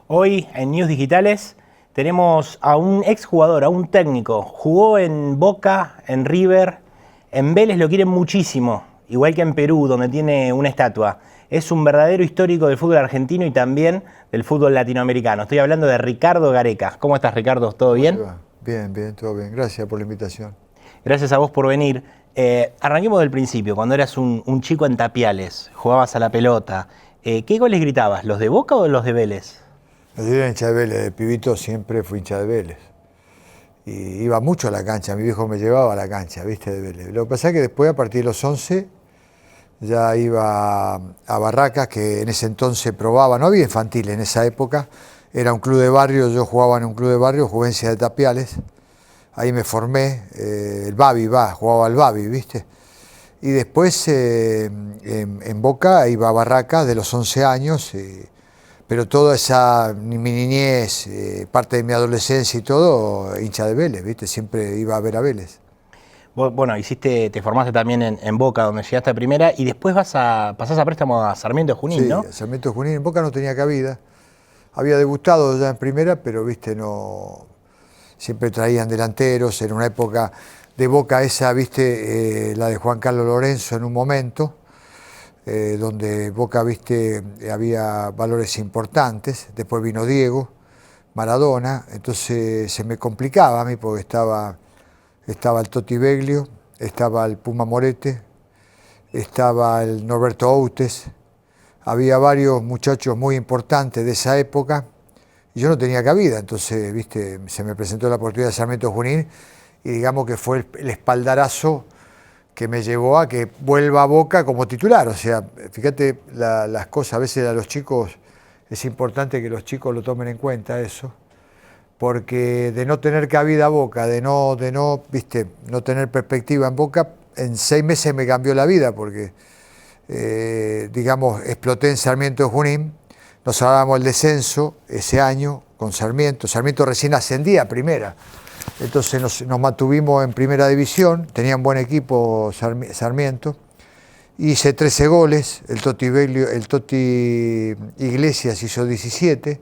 Hoy en News Digitales tenemos a un exjugador, a un técnico. Jugó en Boca, en River, en Vélez lo quieren muchísimo, igual que en Perú, donde tiene una estatua. Es un verdadero histórico del fútbol argentino y también del fútbol latinoamericano. Estoy hablando de Ricardo Gareca. ¿Cómo estás, Ricardo? ¿Todo bien? Bien, bien, todo bien. Gracias por la invitación. Gracias a vos por venir. Arranquemos del principio, cuando eras un chico en Tapiales, jugabas a la pelota. ¿Qué goles gritabas? ¿Los de Boca o los de Vélez? Yo era hincha de Vélez, de pibito siempre fui hincha de Vélez. Y iba mucho a la cancha, mi viejo me llevaba a la cancha, viste, de Vélez. Lo que pasa es que después, a partir de los 11, ya iba a Barracas, que en ese entonces probaba, no había infantil en esa época, era un club de barrio, yo jugaba en un club de barrio, Juvencia de Tapiales, ahí me formé, el Babi, jugaba al Babi, viste. Y después en Boca iba a Barracas de los 11 años, pero toda esa mi niñez, parte de mi adolescencia y todo, hincha de Vélez, ¿viste? Siempre iba a ver a Vélez. Bueno, te formaste también en Boca, donde llegaste a primera, y después pasás a préstamo a Sarmiento de Junín, Sí, ¿no? Sarmiento de Junín. En Boca no tenía cabida. Había debutado ya en primera, pero, ¿viste? No, siempre traían delanteros. En una época de Boca esa, ¿viste? La de Juan Carlos Lorenzo en un momento. Donde Boca, viste, había valores importantes. Después vino Diego, Maradona, entonces se me complicaba a mí porque estaba el Toti Beglio, estaba el Puma Morete, estaba el Norberto Outes, había varios muchachos muy importantes de esa época y yo no tenía cabida, entonces, viste, se me presentó la oportunidad de Sarmiento Junín y digamos que fue el espaldarazo que me llevó a que vuelva a Boca como titular. O sea, fíjate las cosas, a veces a los chicos es importante que los chicos lo tomen en cuenta eso, porque de no tener cabida a Boca, de no viste, no tener perspectiva en Boca, en 6 meses me cambió la vida, porque digamos, exploté en Sarmiento de Junín, nos hablábamos el descenso ese año con Sarmiento recién ascendía a primera. Entonces nos mantuvimos en primera división, tenía un buen equipo Sarmiento, hice 13 goles, el Toti Iglesias hizo 17,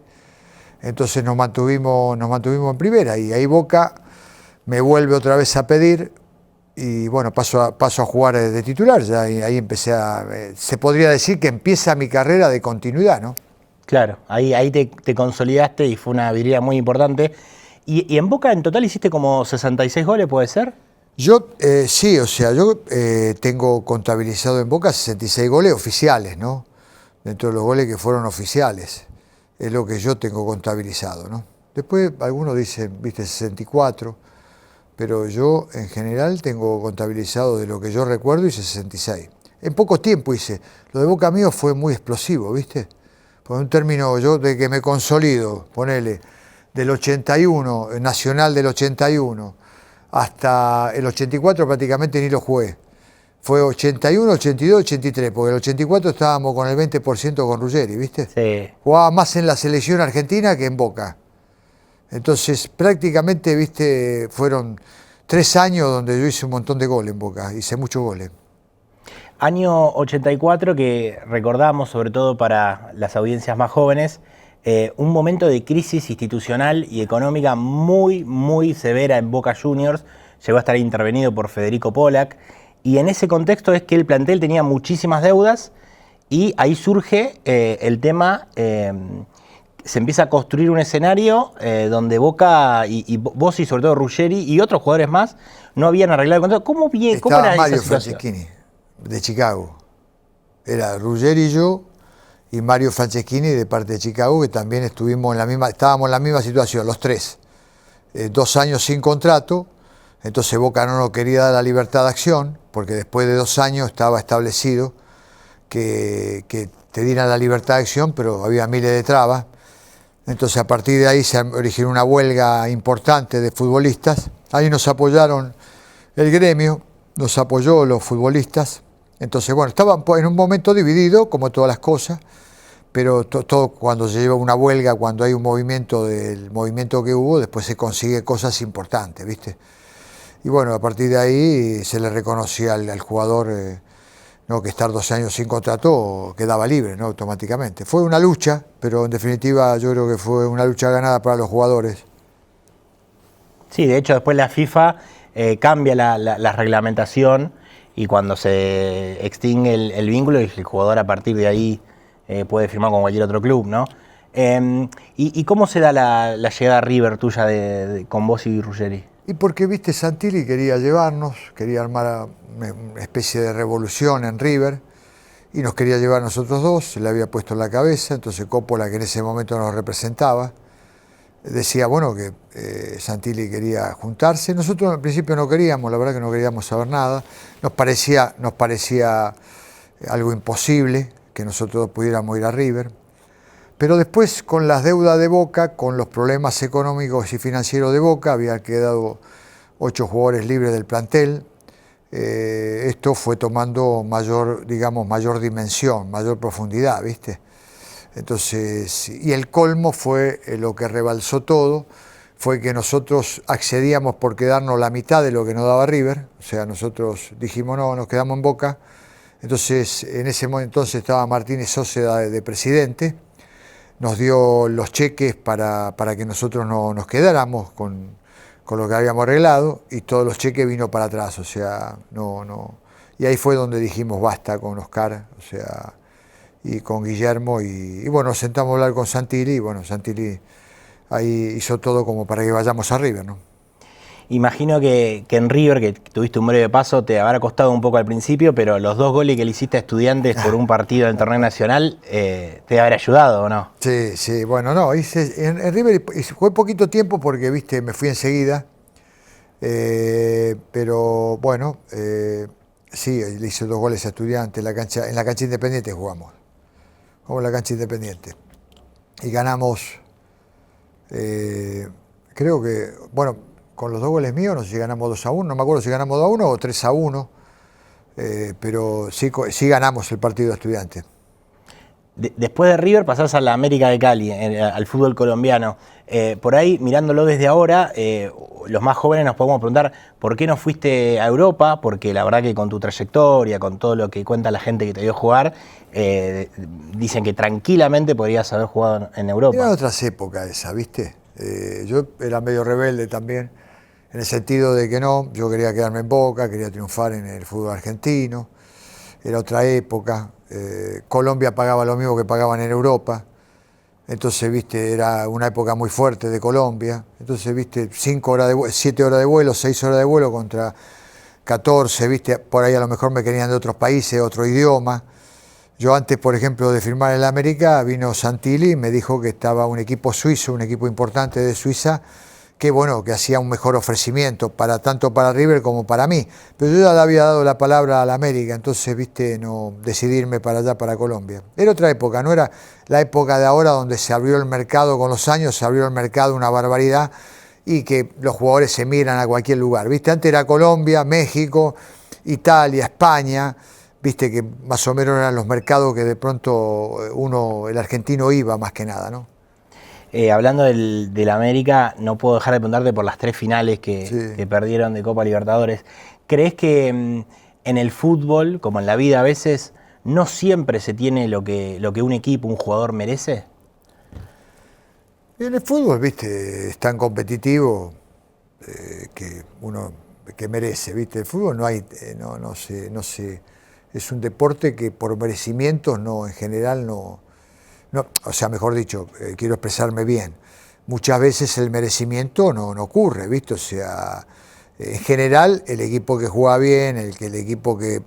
entonces nos mantuvimos en primera y ahí Boca me vuelve otra vez a pedir y bueno, paso a jugar de titular, ya ahí empecé se podría decir que empieza mi carrera de continuidad, ¿no? Claro, ahí te consolidaste y fue una virida muy importante. ¿Y en Boca en total hiciste como 66 goles, puede ser? Yo, sí, o sea, yo tengo contabilizado en Boca 66 goles oficiales, ¿no? Dentro de los goles que fueron oficiales, es lo que yo tengo contabilizado, ¿no? Después algunos dicen, viste, 64, pero yo en general tengo contabilizado de lo que yo recuerdo hice 66. En poco tiempo hice, lo de Boca mío fue muy explosivo, ¿viste? Por un término, yo de que me consolido, ponele, del 81, Nacional del 81, hasta el 84 prácticamente ni lo jugué. Fue 81, 82, 83, porque el 84 estábamos con el 20% con Ruggeri, ¿viste? Sí. Jugaba más en la selección argentina que en Boca. Entonces prácticamente, ¿viste? Fueron 3 años donde yo hice un montón de goles en Boca, hice muchos goles. Año 84 que recordamos, sobre todo para las audiencias más jóvenes, un momento de crisis institucional y económica muy, muy severa en Boca Juniors. Llegó a estar intervenido por Federico Pollack. Y en ese contexto es que el plantel tenía muchísimas deudas y ahí surge el tema, se empieza a construir un escenario donde Boca y vos y sobre todo Ruggeri y otros jugadores más no habían arreglado el contrato. ¿Cómo era Mario esa situación? Franceschini, de Chicago. Era Ruggeri y yo, y Mario Franceschini de parte de Chicago, que también estábamos en la misma situación, los tres. 2 años sin contrato, entonces Boca no nos quería dar la libertad de acción, porque después de 2 años estaba establecido que te dieran la libertad de acción, pero había miles de trabas. Entonces a partir de ahí se originó una huelga importante de futbolistas. Ahí nos apoyaron el gremio, nos apoyó los futbolistas. Entonces, bueno, estaban en un momento dividido, como todas las cosas, pero todo cuando se lleva una huelga, cuando hay un movimiento del movimiento que hubo, después se consigue cosas importantes, ¿viste? Y bueno, a partir de ahí se le reconocía al jugador no que estar 2 años sin contrato quedaba libre, ¿no? Automáticamente. Fue una lucha, pero en definitiva yo creo que fue una lucha ganada para los jugadores. Sí, de hecho después la FIFA cambia la reglamentación y cuando se extingue el vínculo, el jugador a partir de ahí puede firmar con cualquier otro club, ¿no? ¿Y cómo se da la llegada a River tuya con vos y Ruggeri? Y porque, viste, Santilli quería llevarnos, quería armar una especie de revolución en River y nos quería llevar a nosotros dos, se le había puesto en la cabeza, entonces Coppola, que en ese momento nos representaba, decía, bueno, que Santilli quería juntarse. Nosotros al principio no queríamos, la verdad que no queríamos saber nada. Nos parecía algo imposible que nosotros pudiéramos ir a River. Pero después, con las deudas de Boca, con los problemas económicos y financieros de Boca, había quedado 8 jugadores libres del plantel. Esto fue tomando mayor dimensión, mayor profundidad, ¿viste? Entonces, y el colmo fue lo que rebalsó todo, fue que nosotros accedíamos por quedarnos la mitad de lo que nos daba River, o sea, nosotros dijimos no, nos quedamos en Boca. Entonces, en ese momento estaba Martínez Sosa de presidente, nos dio los cheques para que nosotros no nos quedáramos con lo que habíamos arreglado, y todos los cheques vino para atrás, o sea, no. Y ahí fue donde dijimos basta con Oscar, o sea, y con Guillermo, y bueno, nos sentamos a hablar con Santilli, y bueno, Santilli ahí hizo todo como para que vayamos a River, ¿no? Imagino que en River, que tuviste un breve paso, te habrá costado un poco al principio, pero los 2 goles que le hiciste a Estudiantes por un partido del torneo nacional, te habrá ayudado, ¿o no? Sí, bueno, no, en River fue poquito tiempo porque, viste, me fui enseguida, pero bueno, sí, le hice 2 goles a Estudiantes, en la cancha Independiente jugamos en la cancha Independiente, y ganamos, creo que, bueno, con los 2 goles míos, no sé si ganamos 2-1, no me acuerdo si ganamos 2-1 o 3-1, pero sí ganamos el partido de Estudiantes. Después de River pasás a la América de Cali, al fútbol colombiano. Por ahí, mirándolo desde ahora, los más jóvenes nos podemos preguntar por qué no fuiste a Europa, porque la verdad que con tu trayectoria, con todo lo que cuenta la gente que te vio jugar, dicen que tranquilamente podrías haber jugado en Europa. Eran otras épocas esa, ¿viste? Yo era medio rebelde también, en el sentido de que no, yo quería quedarme en Boca, quería triunfar en el fútbol argentino, era otra época, Colombia pagaba lo mismo que pagaban en Europa, entonces, viste, era una época muy fuerte de Colombia, entonces, viste, 7 horas de vuelo, 6 horas de vuelo contra 14, viste, por ahí a lo mejor me querían de otros países, otro idioma. Yo antes, por ejemplo, de firmar en la América, vino Santilli y me dijo que estaba un equipo suizo, un equipo importante de Suiza, que bueno, que hacía un mejor ofrecimiento, tanto para River como para mí. Pero yo ya le había dado la palabra a la América, entonces, viste, no decidirme para allá, para Colombia. Era otra época, no era la época de ahora donde se abrió el mercado con los años, se abrió el mercado una barbaridad y que los jugadores se miran a cualquier lugar. Viste, antes era Colombia, México, Italia, España, viste que más o menos eran los mercados que de pronto el argentino iba más que nada, ¿no? Hablando del América, no puedo dejar de preguntarte por las 3 finales que perdieron de Copa Libertadores. ¿Crees que en el fútbol, como en la vida a veces, no siempre se tiene lo que un equipo, un jugador merece? Y en el fútbol, viste, es tan competitivo que uno que merece, viste. El fútbol no hay, no sé, es un deporte que por merecimientos no, en general no, o sea, mejor dicho, quiero expresarme bien. Muchas veces el merecimiento no ocurre, ¿viste? O sea, en general el equipo que juega bien, el equipo que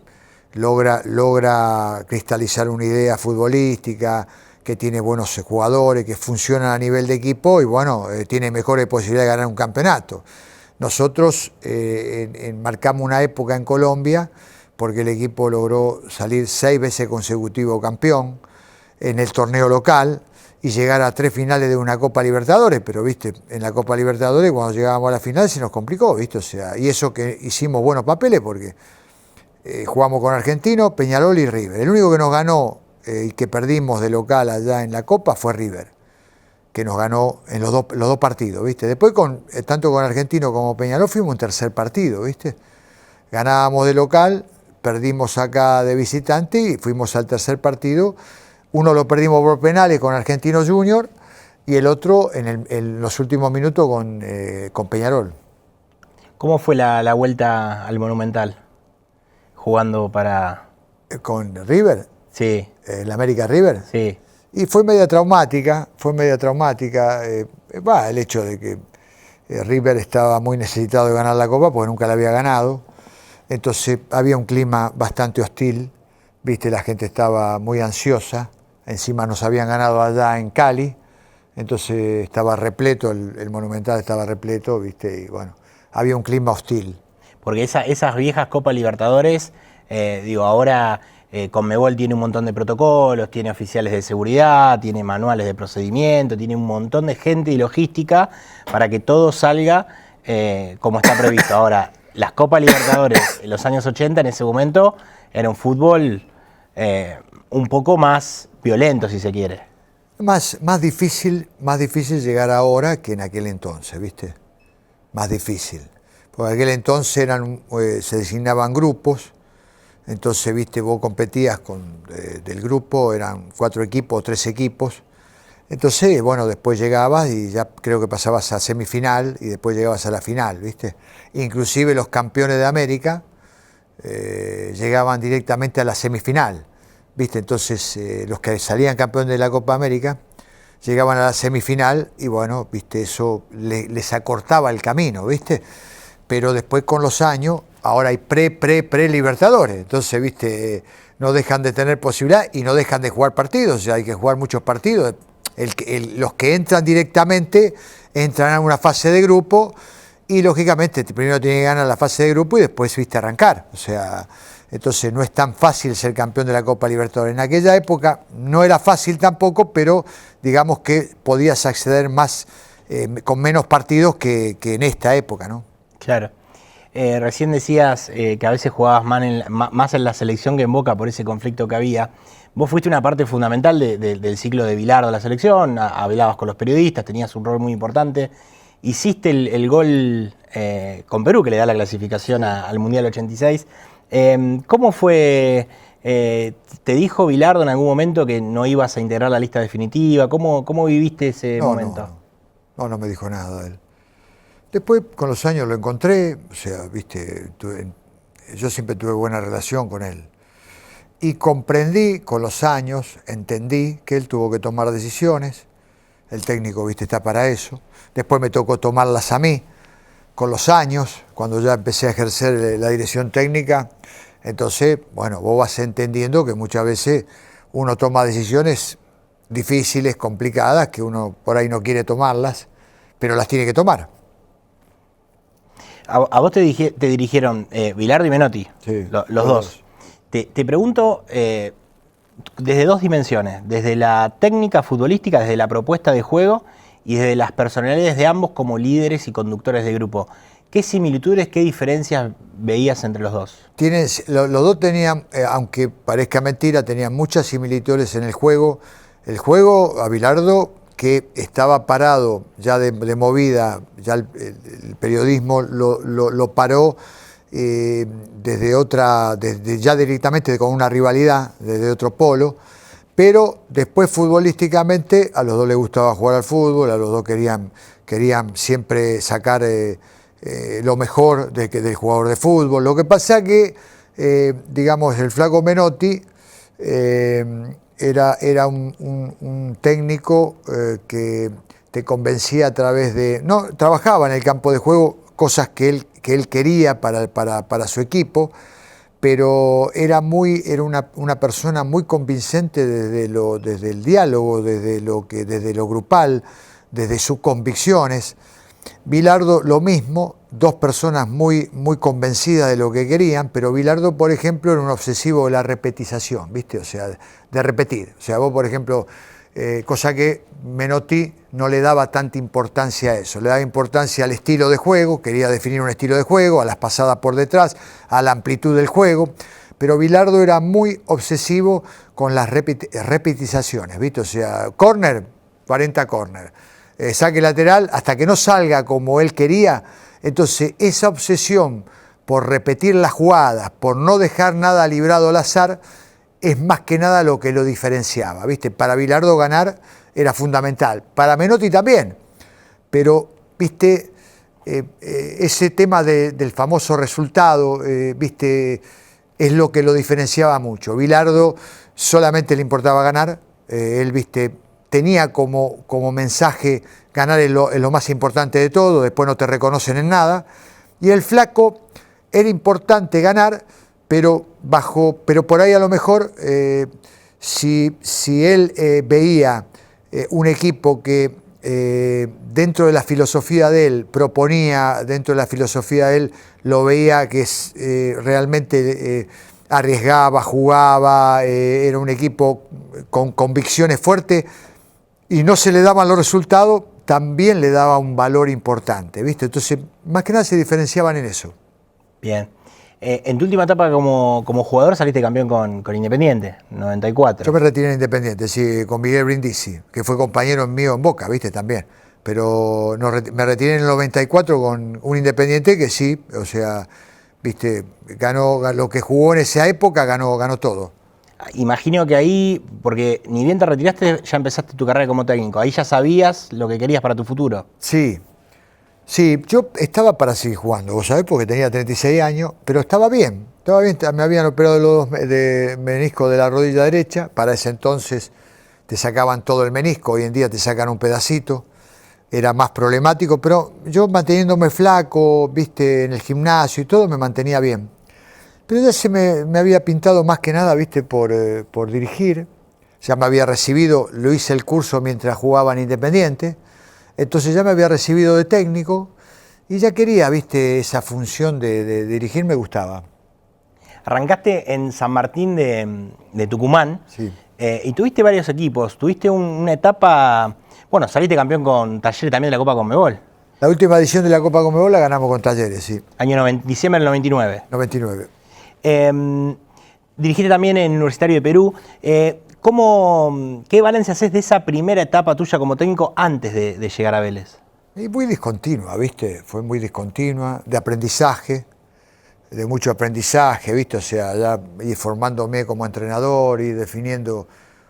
logra cristalizar una idea futbolística, que tiene buenos jugadores, que funcionan a nivel de equipo y bueno, tiene mejores posibilidades de ganar un campeonato. Nosotros marcamos una época en Colombia porque el equipo logró salir 6 veces consecutivo campeón en el torneo local y llegar a 3 finales de una Copa Libertadores, pero viste, en la Copa Libertadores cuando llegábamos a la final se nos complicó, viste, o sea, y eso que hicimos buenos papeles porque jugamos con Argentino, Peñarol y River. El único que nos ganó y que perdimos de local allá en la Copa fue River, que nos ganó en los dos partidos, viste. Después tanto con Argentino como Peñarol fuimos un tercer partido, viste. Ganábamos de local, perdimos acá de visitante y fuimos al tercer partido. Uno lo perdimos por penales con Argentinos Junior y el otro en los últimos minutos con Peñarol. ¿Cómo fue la vuelta al Monumental? Jugando para... ¿Con River? Sí. ¿El América River? Sí. Y fue media traumática, el hecho de que River estaba muy necesitado de ganar la Copa porque nunca la había ganado. Entonces había un clima bastante hostil, viste, la gente estaba muy ansiosa, encima nos habían ganado allá en Cali, entonces estaba repleto, el Monumental estaba repleto, viste, y bueno, había un clima hostil. Porque esas viejas Copa Libertadores, ahora Conmebol tiene un montón de protocolos, tiene oficiales de seguridad, tiene manuales de procedimiento, tiene un montón de gente y logística para que todo salga como está previsto. Ahora, las Copas Libertadores en los años 80, en ese momento, era un fútbol un poco más violento, si se quiere. Más difícil llegar ahora que en aquel entonces, ¿viste? Más difícil. Porque en aquel entonces se designaban grupos, entonces, viste, vos competías del grupo, eran 4 equipos o 3 equipos. Entonces, bueno, después llegabas y ya creo que pasabas a semifinal y después llegabas a la final, ¿viste? Inclusive los campeones de América llegaban directamente a la semifinal, ¿viste? Entonces, los que salían campeones de la Copa América llegaban a la semifinal y, bueno, ¿viste? Eso les acortaba el camino, ¿viste? Pero después con los años, ahora hay pre-Libertadores, entonces, ¿viste? No dejan de tener posibilidad y no dejan de jugar partidos, o sea, hay que jugar muchos partidos. Los que entran directamente entran a una fase de grupo y lógicamente primero tienen que ganar la fase de grupo y después, viste, arrancar. O sea, entonces no es tan fácil ser campeón de la Copa Libertadores. En aquella época no era fácil tampoco, pero digamos que podías acceder más con menos partidos que en esta época, ¿no? Claro. Recién decías que a veces jugabas más en la selección que en Boca por ese conflicto que había. Vos fuiste una parte fundamental del ciclo de Bilardo de la selección, hablabas con los periodistas, tenías un rol muy importante. Hiciste el gol con Perú, que le da la clasificación al Mundial 86. ¿Cómo fue? ¿Te dijo Bilardo en algún momento que no ibas a integrar la lista definitiva? ¿Cómo viviste ese momento? No me dijo nada él. Después, con los años lo encontré, o sea, viste, yo siempre tuve buena relación con él. Y comprendí con los años, entendí que él tuvo que tomar decisiones, el técnico, viste, está para eso. Después me tocó tomarlas a mí, con los años, cuando ya empecé a ejercer la dirección técnica. Entonces, bueno, vos vas entendiendo que muchas veces uno toma decisiones difíciles, complicadas, que uno por ahí no quiere tomarlas, pero las tiene que tomar. A vos te dirigieron Bilardo y Menotti, sí, los dos. Te pregunto desde dos dimensiones, desde la técnica futbolística, desde la propuesta de juego y desde las personalidades de ambos como líderes y conductores de grupo. ¿Qué similitudes, qué diferencias veías entre los dos? Los dos tenían, aunque parezca mentira, tenían muchas similitudes en el juego. El juego, a Bilardo, que estaba parado ya de movida, ya el periodismo lo paró desde ya directamente con una rivalidad, desde otro polo, pero después futbolísticamente a los dos les gustaba jugar al fútbol, a los dos querían siempre sacar lo mejor del jugador de fútbol. Lo que pasa que, digamos, el flaco Menotti era un técnico que te convencía a través de... No, trabajaba en el campo de juego cosas que él quería para su equipo, pero era una persona muy convincente desde el diálogo, desde lo grupal, desde sus convicciones. Bilardo lo mismo, dos personas muy convencidas de lo que querían, pero Bilardo, por ejemplo, era un obsesivo de la repetización, ¿viste? O sea, de repetir. O sea, vos, por ejemplo, cosa que Menotti no le daba tanta importancia a eso, le daba importancia al estilo de juego, quería definir un estilo de juego, a las pasadas por detrás, a la amplitud del juego, pero Bilardo era muy obsesivo con las repetizaciones, ¿viste? O sea, córner, 40 córner. Saque lateral hasta que no salga como él quería. Entonces esa obsesión por repetir las jugadas, por no dejar nada librado al azar, es más que nada lo que lo diferenciaba, ¿viste? Para Bilardo ganar era fundamental, para Menotti también, pero, ¿viste? Ese tema del famoso resultado, ¿viste? Es lo que lo diferenciaba mucho. Bilardo solamente le importaba ganar, él, ¿viste? Tenía como mensaje ganar es lo más importante de todo, después no te reconocen en nada, y el Flaco era importante ganar, pero por ahí a lo mejor si él veía un equipo que dentro de la filosofía de él proponía, dentro de la filosofía de él lo veía que realmente arriesgaba, jugaba, era un equipo con convicciones fuertes y no se le daban los resultados, también le daba un valor importante, ¿viste? Entonces, más que nada se diferenciaban en eso. Bien. En tu última etapa como jugador saliste campeón con Independiente, 94. Yo me retiré en Independiente, sí, con Miguel Brindisi, que fue compañero mío en Boca, ¿viste? También. Pero me retiré en el 94 con un Independiente que sí, o sea, ¿viste? Ganó lo que jugó en esa época, ganó todo. Imagino que ahí, porque ni bien te retiraste, ya empezaste tu carrera como técnico. Ahí ya sabías lo que querías para tu futuro. Sí. Sí, yo estaba para seguir jugando, vos sabés, porque tenía 36 años, pero estaba bien, me habían operado los dos de menisco de la rodilla derecha, para ese entonces te sacaban todo el menisco, hoy en día te sacan un pedacito, era más problemático, pero yo manteniéndome flaco, viste, en el gimnasio y todo, me mantenía bien. Pero ya me había pintado más que nada, viste, por dirigir, ya me había recibido, lo hice el curso mientras jugaba en Independiente. Entonces ya me había recibido de técnico y ya quería, viste, esa función de dirigir me gustaba. Arrancaste en San Martín de Tucumán, Sí. Y tuviste varios equipos. Tuviste una etapa, bueno, saliste campeón con Talleres también de la Copa Conmebol. La última edición de la Copa Conmebol la ganamos con Talleres, sí. Diciembre del 99. 99. Dirigiste también en Universitario de Perú. ¿Qué balance haces de esa primera etapa tuya como técnico antes de llegar a Vélez? Y muy discontinua, ¿viste? Fue muy discontinua, de aprendizaje, de mucho aprendizaje, ¿viste? O sea, ya ir formándome como entrenador y definiendo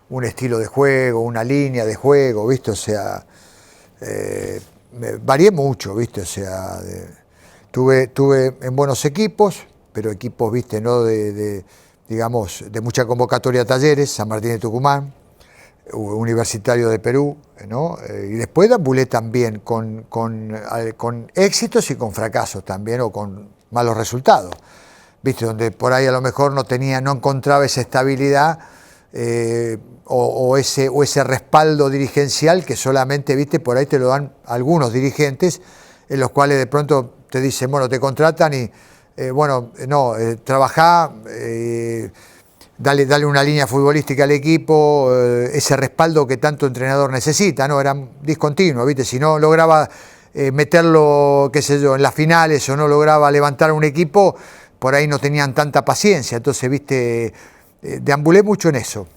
un estilo de juego, una línea de juego, ¿viste? O sea, varié mucho, ¿viste? O sea, tuve en buenos equipos, pero equipos, ¿viste? No digamos, de mucha convocatoria a Talleres, San Martín de Tucumán, Universitario de Perú, ¿no? Y después deambulé también con éxitos y con fracasos también, o con malos resultados, ¿viste? Donde por ahí a lo mejor no encontraba esa estabilidad o ese respaldo dirigencial que solamente, ¿viste? Por ahí te lo dan algunos dirigentes, en los cuales de pronto te dicen, bueno, te contratan y trabajá, dale una línea futbolística al equipo, ese respaldo que tanto entrenador necesita, ¿no? Era discontinuo, ¿viste? Si no lograba meterlo, qué sé yo, en las finales o no lograba levantar un equipo, por ahí no tenían tanta paciencia, entonces, ¿viste? Deambulé mucho en eso.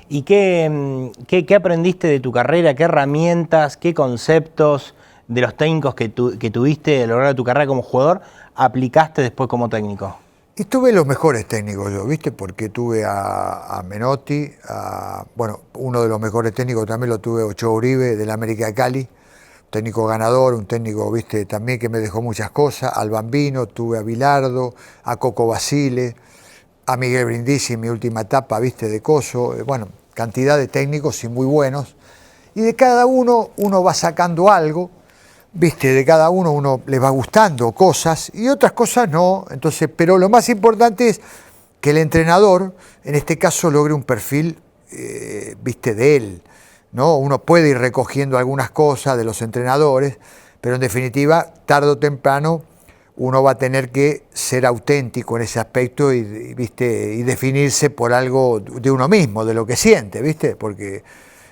¿Y qué aprendiste de tu carrera? ¿Qué herramientas, qué conceptos de los técnicos que tuviste a lo largo de tu carrera como jugador aplicaste después como técnico? Y tuve los mejores técnicos yo, ¿viste? Porque tuve a Menotti, uno de los mejores técnicos también lo tuve, Ochoa Uribe, del América de Cali, un técnico ganador, un técnico, ¿viste? También que me dejó muchas cosas, al Bambino, tuve a Bilardo, a Coco Basile, a Miguel Brindisi en mi última etapa, ¿viste? De Coso, cantidad de técnicos y muy buenos. Y de cada uno va sacando algo, ¿viste? De cada uno le va gustando cosas y otras cosas no. Entonces, pero lo más importante es que el entrenador, en este caso, logre un perfil, ¿viste? De él, ¿no? Uno puede ir recogiendo algunas cosas de los entrenadores, pero en definitiva, tarde o temprano, uno va a tener que ser auténtico en ese aspecto ¿viste? Y definirse por algo de uno mismo, de lo que siente, ¿viste? Porque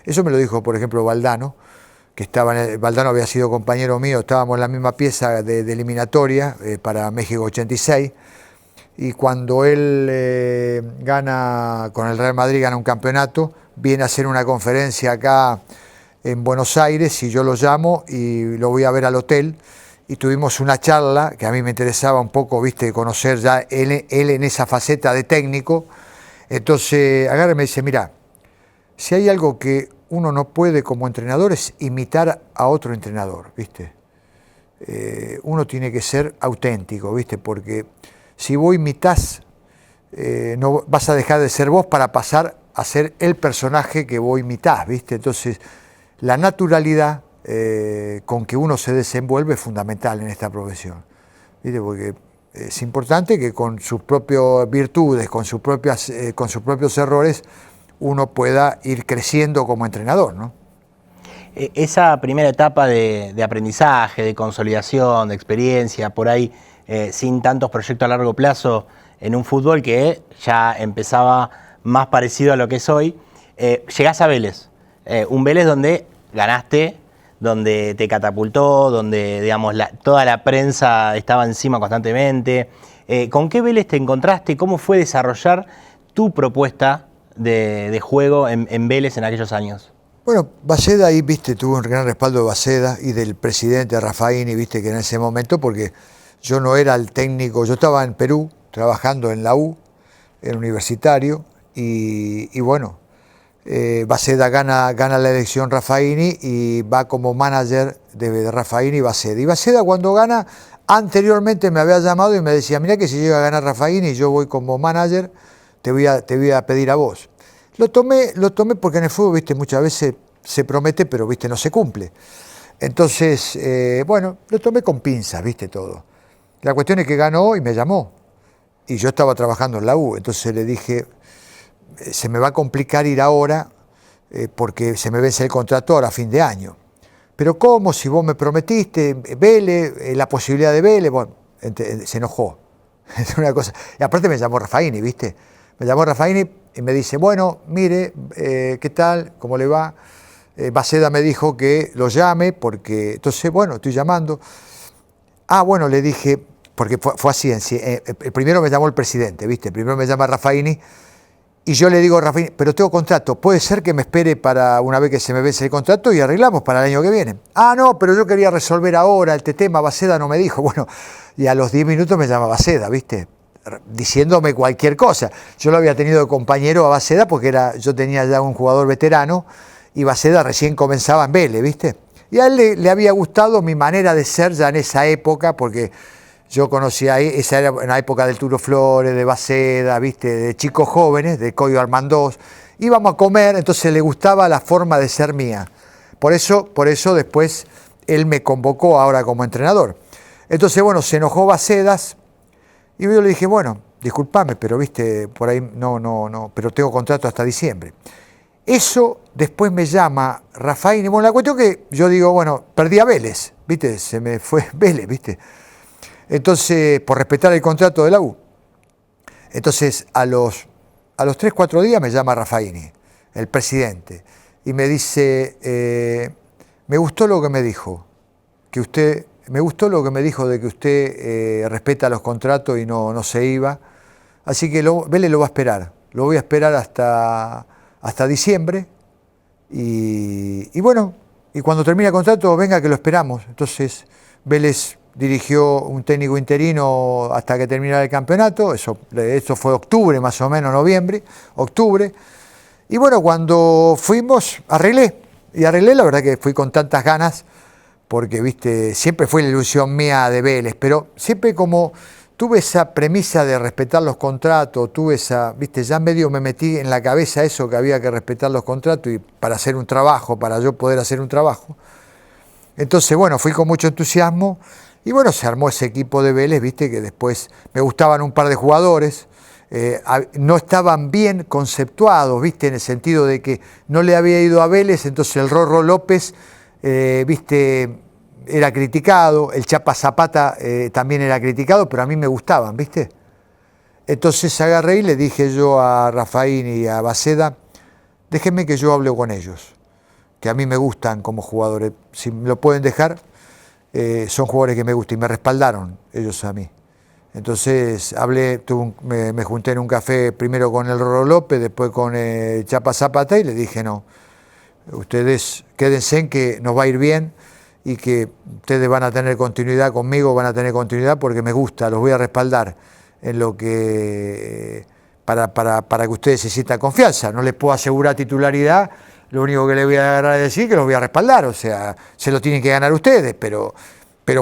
eso me lo dijo, por ejemplo, Valdano, que Valdano había sido compañero mío, estábamos en la misma pieza de eliminatoria para México 86, y cuando él gana con el Real Madrid, gana un campeonato, viene a hacer una conferencia acá en Buenos Aires y yo lo llamo y lo voy a ver al hotel y tuvimos una charla que a mí me interesaba un poco, viste, conocer ya él en esa faceta de técnico. Entonces agarra y me dice, mira, si hay algo que uno no puede como entrenador es imitar a otro entrenador, viste. Uno tiene que ser auténtico, viste, porque si vos imitás, no vas a dejar de ser vos para pasar a ser el personaje que vos imitás, viste. Entonces la naturalidad con que uno se desenvuelve es fundamental en esta profesión, ¿viste? Porque es importante que con sus propias virtudes, con sus propios errores, uno pueda ir creciendo como entrenador, ¿no? Esa primera etapa de aprendizaje, de consolidación, de experiencia, por ahí, sin tantos proyectos a largo plazo en un fútbol que ya empezaba más parecido a lo que es hoy, llegás a Vélez, un Vélez donde ganaste, donde te catapultó, donde digamos toda la prensa estaba encima constantemente. ¿Con qué Vélez te encontraste? ¿Cómo fue desarrollar tu propuesta de juego en Vélez en aquellos años? Bueno, Baceda ahí, viste, tuvo un gran respaldo de Baceda y del presidente Raffaini, viste, que en ese momento, porque yo no era el técnico, yo estaba en Perú trabajando en la U, era universitario, y bueno, Baceda gana la elección Raffaini y va como manager de Raffaini y Baceda. Y Baceda cuando gana, anteriormente me había llamado y me decía, mira que si llega a ganar Raffaini y yo voy como manager, te voy a pedir a vos. Lo tomé porque en el fútbol, viste, muchas veces se promete, pero viste, no se cumple. Entonces, bueno, lo tomé con pinzas, viste, todo. La cuestión es que ganó y me llamó. Y yo estaba trabajando en la U, entonces le dije, se me va a complicar ir ahora porque se me vence el contrato ahora a fin de año. Pero ¿cómo? Si vos me prometiste, Vélez, la posibilidad de Vélez, bueno, se enojó. Es una cosa. Y aparte me llamó Raffaini, ¿viste? Me llamó Raffaini y me dice, bueno, mire, ¿qué tal? ¿Cómo le va? Baceda me dijo que lo llame porque, entonces, bueno, estoy llamando. Ah, bueno, le dije, porque fue así, primero me llamó el presidente, ¿viste? Primero me llama Raffaini y yo le digo a Raffaini, pero tengo contrato, puede ser que me espere para una vez que se me vence el contrato y arreglamos para el año que viene. Ah, no, pero yo quería resolver ahora este tema, Baceda no me dijo. Bueno, y a los 10 minutos me llama Baceda, ¿viste? Diciéndome cualquier cosa. Yo lo había tenido de compañero a Baceda porque yo tenía ya un jugador veterano y Baceda recién comenzaba en Vélez, ¿viste? Y a él le había gustado mi manera de ser ya en esa época, porque yo conocía, esa era en la época del Turo Flores, de Baceda, ¿viste? De chicos jóvenes, de Coyo Armandós. Íbamos a comer, entonces le gustaba la forma de ser mía. Por eso después él me convocó ahora como entrenador. Entonces, bueno, se enojó Bacedas y yo le dije, bueno, discúlpame, pero viste, por ahí no, pero tengo contrato hasta diciembre. Eso después me llama Raffaini. Bueno, la cuestión que yo digo, bueno, perdí a Vélez, viste, se me fue Vélez, viste. Entonces, por respetar el contrato de la U. Entonces, a los 3, 4 días me llama Raffaini, el presidente, y me dice, me gustó lo que me dijo, me gustó lo que me dijo de que usted respeta los contratos y no se iba, así que Vélez lo va a esperar, lo voy a esperar hasta diciembre, y bueno, y cuando termine el contrato, venga que lo esperamos. Entonces, Vélez dirigió un técnico interino hasta que terminara el campeonato, eso fue octubre, más o menos, noviembre, octubre, y bueno, cuando fuimos, arreglé, la verdad que fui con tantas ganas, porque, viste, siempre fue la ilusión mía de Vélez, pero siempre como tuve esa premisa de respetar los contratos, viste, ya medio me metí en la cabeza eso, que había que respetar los contratos y para hacer un trabajo, para yo poder hacer un trabajo. Entonces, bueno, fui con mucho entusiasmo y bueno, se armó ese equipo de Vélez, viste, que después me gustaban un par de jugadores, no estaban bien conceptuados, viste, en el sentido de que no le había ido a Vélez, entonces el Rorro López, viste, era criticado, el Chapa Zapata también era criticado, pero a mí me gustaban, viste. Entonces agarré y le dije yo a Raffaini y a Baceda, déjenme que yo hable con ellos, que a mí me gustan como jugadores, si me lo pueden dejar, son jugadores que me gustan, y me respaldaron ellos a mí. Entonces hablé, me junté en un café primero con el Rorro López, después con Chapa Zapata y le dije, no, ustedes quédense en que nos va a ir bien y que ustedes van a tener continuidad conmigo, van a tener continuidad porque me gusta, los voy a respaldar en lo que para que ustedes se sientan confianza. No les puedo asegurar titularidad, lo único que les voy a decir es que los voy a respaldar, o sea, se lo tienen que ganar ustedes, pero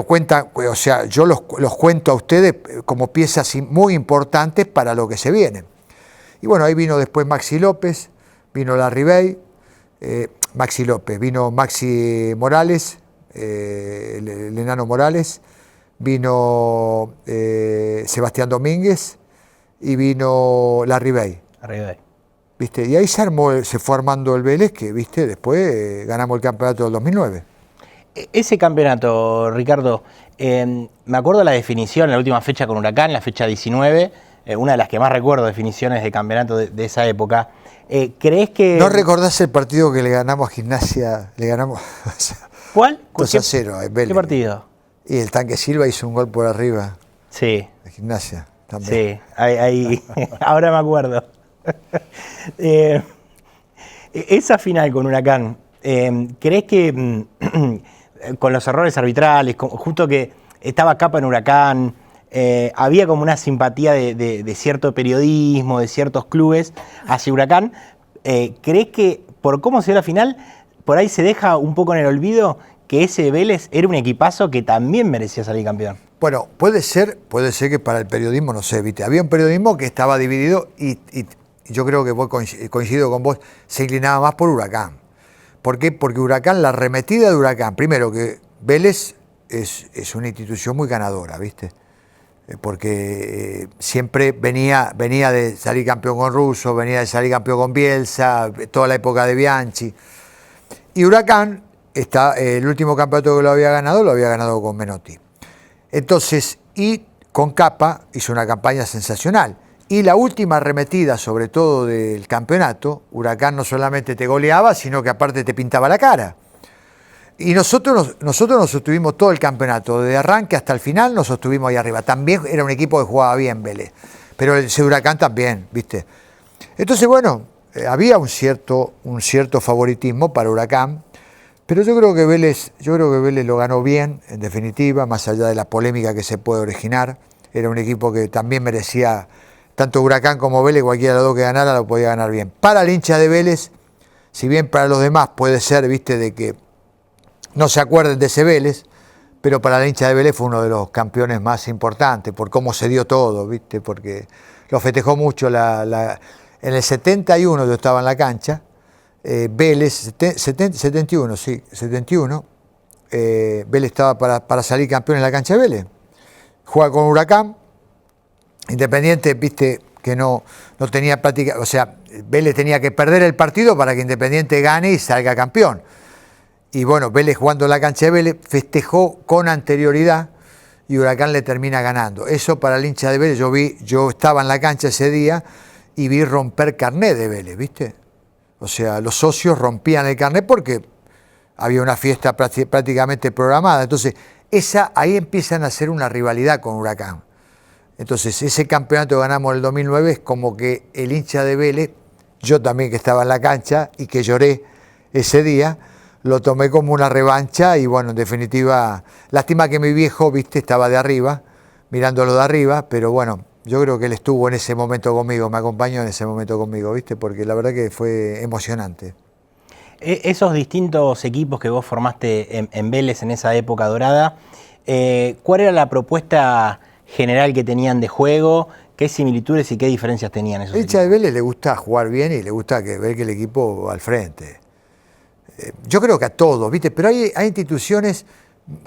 cuentan, o sea, yo los cuento a ustedes como piezas muy importantes para lo que se viene. Y bueno, ahí vino después Maxi López, vino Larry Bay, Maxi López, vino Maxi Morales, el enano Morales, vino Sebastián Domínguez y vino Larry Bay. ¿Viste? Y ahí se fue armando el Vélez, que ¿viste? Después ganamos el campeonato del 2009. Ese campeonato, Ricardo, me acuerdo la definición en la última fecha con Huracán, la fecha 19, una de las que más recuerdo definiciones de campeonato de esa época. ¿Crees que...? ¿No recordás el partido que le ganamos a Gimnasia? Le ganamos... ¿Cuál? 2-0 en Vélez. ¿Qué partido? Y el Tanque Silva hizo un gol por arriba. Sí. De Gimnasia también. Sí, ahí ahora me acuerdo. Esa final con Huracán, ¿crees que con los errores arbitrales, justo que estaba Capa en Huracán, había como una simpatía de cierto periodismo, de ciertos clubes hacia Huracán? ¿Crees que por cómo se dio la final, por ahí se deja un poco en el olvido que ese Vélez era un equipazo que también merecía salir campeón? Bueno, puede ser que para el periodismo, no sé, ¿viste? Había un periodismo que estaba dividido y yo creo que vos coincido con vos, se inclinaba más por Huracán. ¿Por qué? Porque Huracán, la arremetida de Huracán, primero que Vélez es una institución muy ganadora, ¿viste? Porque siempre venía de salir campeón con Russo, venía de salir campeón con Bielsa, toda la época de Bianchi. Y Huracán, el último campeonato que lo había ganado con Menotti. Entonces, y con Capa hizo una campaña sensacional. Y la última arremetida, sobre todo del campeonato, Huracán no solamente te goleaba, sino que aparte te pintaba la cara. Y nosotros nos sostuvimos todo el campeonato, de arranque hasta el final nos sostuvimos ahí arriba. También era un equipo que jugaba bien Vélez, pero ese Huracán también, ¿viste? Entonces, bueno, había un cierto favoritismo para Huracán, pero yo creo que Vélez lo ganó bien, en definitiva, más allá de la polémica que se puede originar. Era un equipo que también merecía, tanto Huracán como Vélez, cualquiera de los dos que ganara, lo podía ganar bien. Para el hincha de Vélez, si bien para los demás puede ser, ¿viste?, de que no se acuerden de ese Vélez, pero para el hincha de Vélez fue uno de los campeones más importantes, por cómo se dio todo, ¿viste? Porque lo festejó mucho en el 71, yo estaba en la cancha, Vélez, 71, Vélez estaba para salir campeón en la cancha de Vélez. Juega con Huracán, Independiente, viste, que no tenía práctica, o sea, Vélez tenía que perder el partido para que Independiente gane y salga campeón. Y bueno, Vélez jugando en la cancha de Vélez festejó con anterioridad y Huracán le termina ganando. Eso para el hincha de Vélez, yo estaba en la cancha ese día y vi romper carnet de Vélez, ¿viste? O sea, los socios rompían el carnet porque había una fiesta prácticamente programada. Entonces, ahí empiezan a hacer una rivalidad con Huracán. Entonces, ese campeonato que ganamos en el 2009 es como que el hincha de Vélez, yo también que estaba en la cancha y que lloré ese día, lo tomé como una revancha y bueno, en definitiva, lástima que mi viejo, viste, estaba de arriba, mirándolo de arriba, pero bueno, yo creo que él estuvo en ese momento conmigo, me acompañó en ese momento conmigo, viste, porque la verdad que fue emocionante. Esos distintos equipos que vos formaste en Vélez en esa época dorada, ¿cuál era la propuesta general que tenían de juego? ¿Qué similitudes y qué diferencias tenían esos equipos? El hincha de Vélez le gusta jugar bien y le gusta ver que el equipo va al frente. Yo creo que a todos, ¿viste? Pero hay instituciones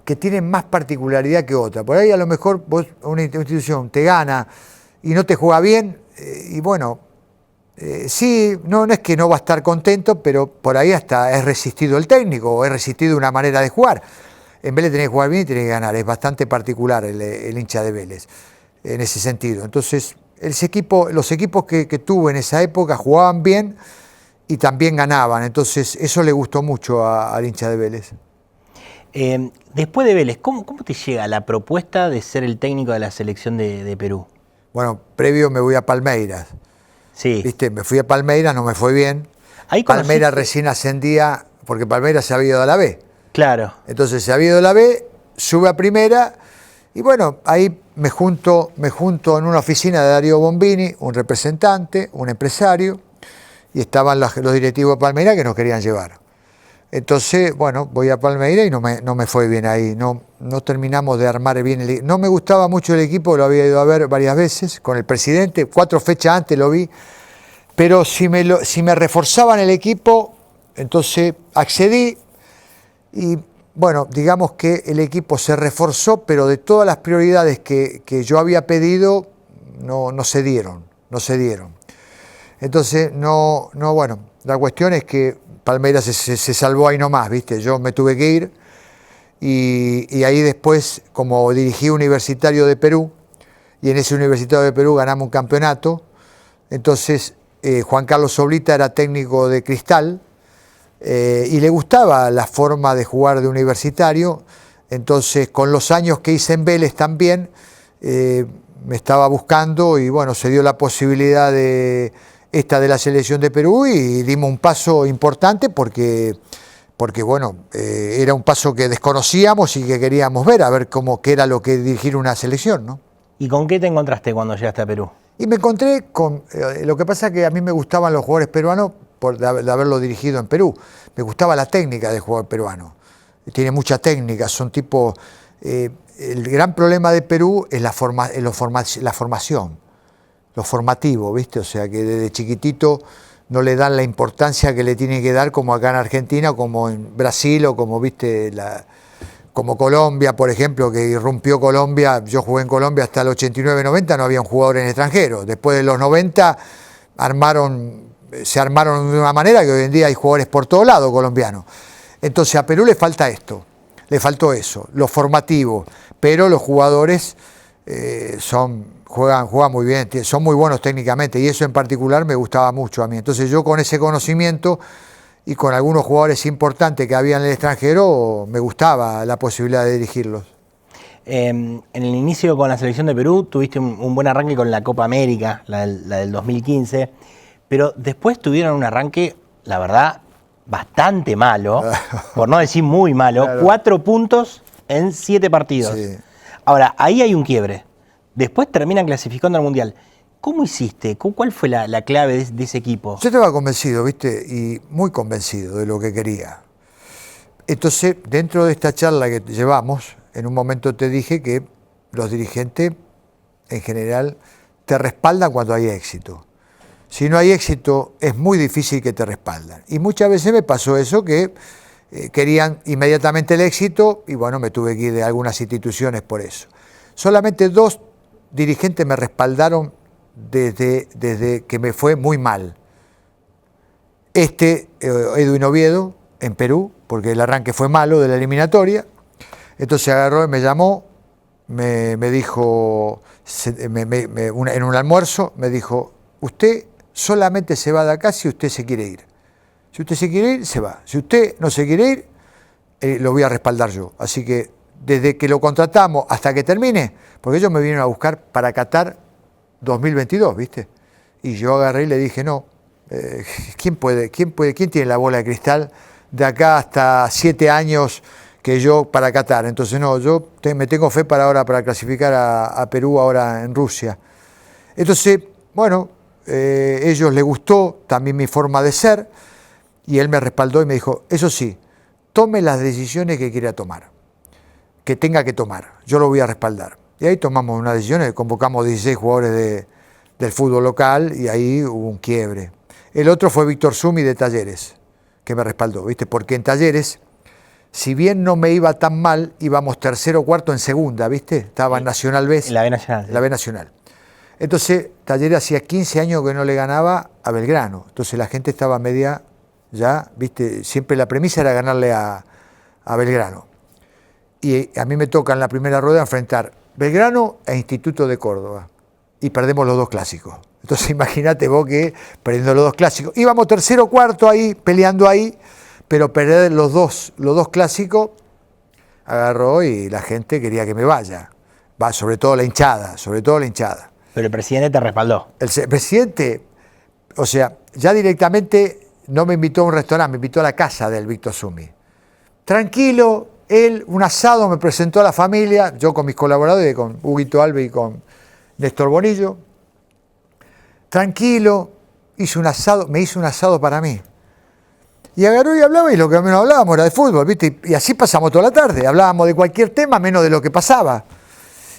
que tienen más particularidad que otras. Por ahí a lo mejor vos, una institución te gana y no te juega bien, y bueno, sí, no es que no va a estar contento, pero por ahí hasta es resistido el técnico o es resistido una manera de jugar. En Vélez tenés que jugar bien y tenés que ganar. Es bastante particular el hincha de Vélez en ese sentido. Entonces, los equipos que tuve en esa época jugaban bien y también ganaban, entonces eso le gustó mucho al hincha de Vélez. Después de Vélez, ¿cómo te llega la propuesta de ser el técnico de la selección de Perú? Bueno, previo me voy a Palmeiras. Sí. ¿Viste? Me fui a Palmeiras, no me fue bien. Ahí Palmeiras recién ascendía, porque Palmeiras se había ido a la B. Claro. Entonces se había ido a la B, sube a primera, y bueno, ahí me junto en una oficina de Darío Bombini, un representante, un empresario, y estaban los directivos de Palmeiras que nos querían llevar. Entonces, bueno, voy a Palmeiras y no me fue bien ahí, no terminamos de armar bien el equipo. No me gustaba mucho el equipo, lo había ido a ver varias veces con el presidente, 4 fechas antes lo vi, pero si me reforzaban el equipo, entonces accedí y bueno, digamos que el equipo se reforzó, pero de todas las prioridades que yo había pedido, no se dieron. Entonces, bueno, la cuestión es que Palmeiras se salvó ahí nomás, ¿viste? Yo me tuve que ir y ahí después, como dirigí Universitario de Perú, y en ese Universitario de Perú ganamos un campeonato, entonces Juan Carlos Oblita era técnico de Cristal y le gustaba la forma de jugar de Universitario, entonces con los años que hice en Vélez también, me estaba buscando y bueno, se dio la posibilidad de la selección de Perú y dimos un paso importante porque bueno, era un paso que desconocíamos y que queríamos ver, a ver qué era lo que dirigir una selección, ¿no? ¿Y con qué te encontraste cuando llegaste a Perú? Y me encontré con, lo que pasa es que a mí me gustaban los jugadores peruanos de haberlo dirigido en Perú, me gustaba la técnica del jugador peruano, tiene mucha técnica, son tipos, el gran problema de Perú es la formación, lo formativo, ¿viste? O sea, que desde chiquitito no le dan la importancia que le tienen que dar como acá en Argentina, o como en Brasil, o como, ¿viste? Como Colombia, por ejemplo, que irrumpió Colombia. Yo jugué en Colombia hasta el 89-90, no había un jugador en extranjero. Después de los 90 se armaron de una manera que hoy en día hay jugadores por todos lados colombianos. Entonces a Perú le falta esto, le faltó eso, lo formativo, pero los jugadores juegan muy bien, son muy buenos técnicamente y eso en particular me gustaba mucho a mí. Entonces yo con ese conocimiento y con algunos jugadores importantes que había en el extranjero me gustaba la posibilidad de dirigirlos. En el inicio con la selección de Perú tuviste un buen arranque con la Copa América, la del 2015, pero después tuvieron un arranque, la verdad, bastante malo, por no decir muy malo, claro. 4 puntos en 7 partidos. Sí. Ahora, ahí hay un quiebre. Después terminan clasificando al Mundial. ¿Cómo hiciste? ¿Cuál fue la clave de ese equipo? Yo estaba convencido, ¿viste? Y muy convencido de lo que quería. Entonces, dentro de esta charla que llevamos, en un momento te dije que los dirigentes, en general, te respaldan cuando hay éxito. Si no hay éxito, es muy difícil que te respaldan. Y muchas veces me pasó eso, que querían inmediatamente el éxito, y bueno, me tuve que ir de algunas instituciones por eso. Solamente 2 dirigentes me respaldaron desde que me fue muy mal. Edwin Oviedo, en Perú, porque el arranque fue malo de la eliminatoria. Entonces agarró y me llamó, me dijo, en un almuerzo, me dijo, usted solamente se va de acá si usted se quiere ir. Si usted se quiere ir, se va. Si usted no se quiere ir, lo voy a respaldar yo. Así que desde que lo contratamos hasta que termine, porque ellos me vinieron a buscar para Qatar 2022, ¿viste? Y yo agarré y le dije, no, ¿quién tiene la bola de cristal de acá hasta 7 años que yo para Qatar? Entonces no, yo me tengo fe para clasificar a Perú ahora en Rusia. Entonces, bueno, ellos les gustó también mi forma de ser y él me respaldó y me dijo, eso sí, tome las decisiones que quiera tomar, que tenga que tomar, yo lo voy a respaldar. Y ahí tomamos una decisión, convocamos 16 jugadores del fútbol local y ahí hubo un quiebre. El otro fue Víctor Sumi de Talleres, que me respaldó, ¿viste? Porque en Talleres, si bien no me iba tan mal, íbamos 3º o 4º en segunda, ¿viste? Estaba en Nacional B. En la B Nacional. Sí. La B Nacional. Entonces, Talleres hacía 15 años que no le ganaba a Belgrano. Entonces la gente estaba media ya, ¿viste? Siempre la premisa era ganarle a Belgrano. Y a mí me toca en la primera rueda enfrentar Belgrano e Instituto de Córdoba. Y perdemos los 2 clásicos. Entonces imagínate vos que perdiendo los 2 clásicos. Íbamos 3º o 4º ahí, peleando ahí, pero perder los dos clásicos, agarró y la gente quería que me vaya. Sobre todo la hinchada. Pero el presidente te respaldó. El presidente, o sea, ya directamente no me invitó a un restaurante, me invitó a la casa del Víctor Sumi. tranquilo, él, un asado, me presentó a la familia, yo con mis colaboradores, con Huguito Alves y con Néstor Bonillo. Tranquilo, hizo un asado, me hizo un asado para mí. Y agarró y hablaba, y lo que menos hablábamos era de fútbol, ¿viste? Y así pasamos toda la tarde, hablábamos de cualquier tema menos de lo que pasaba.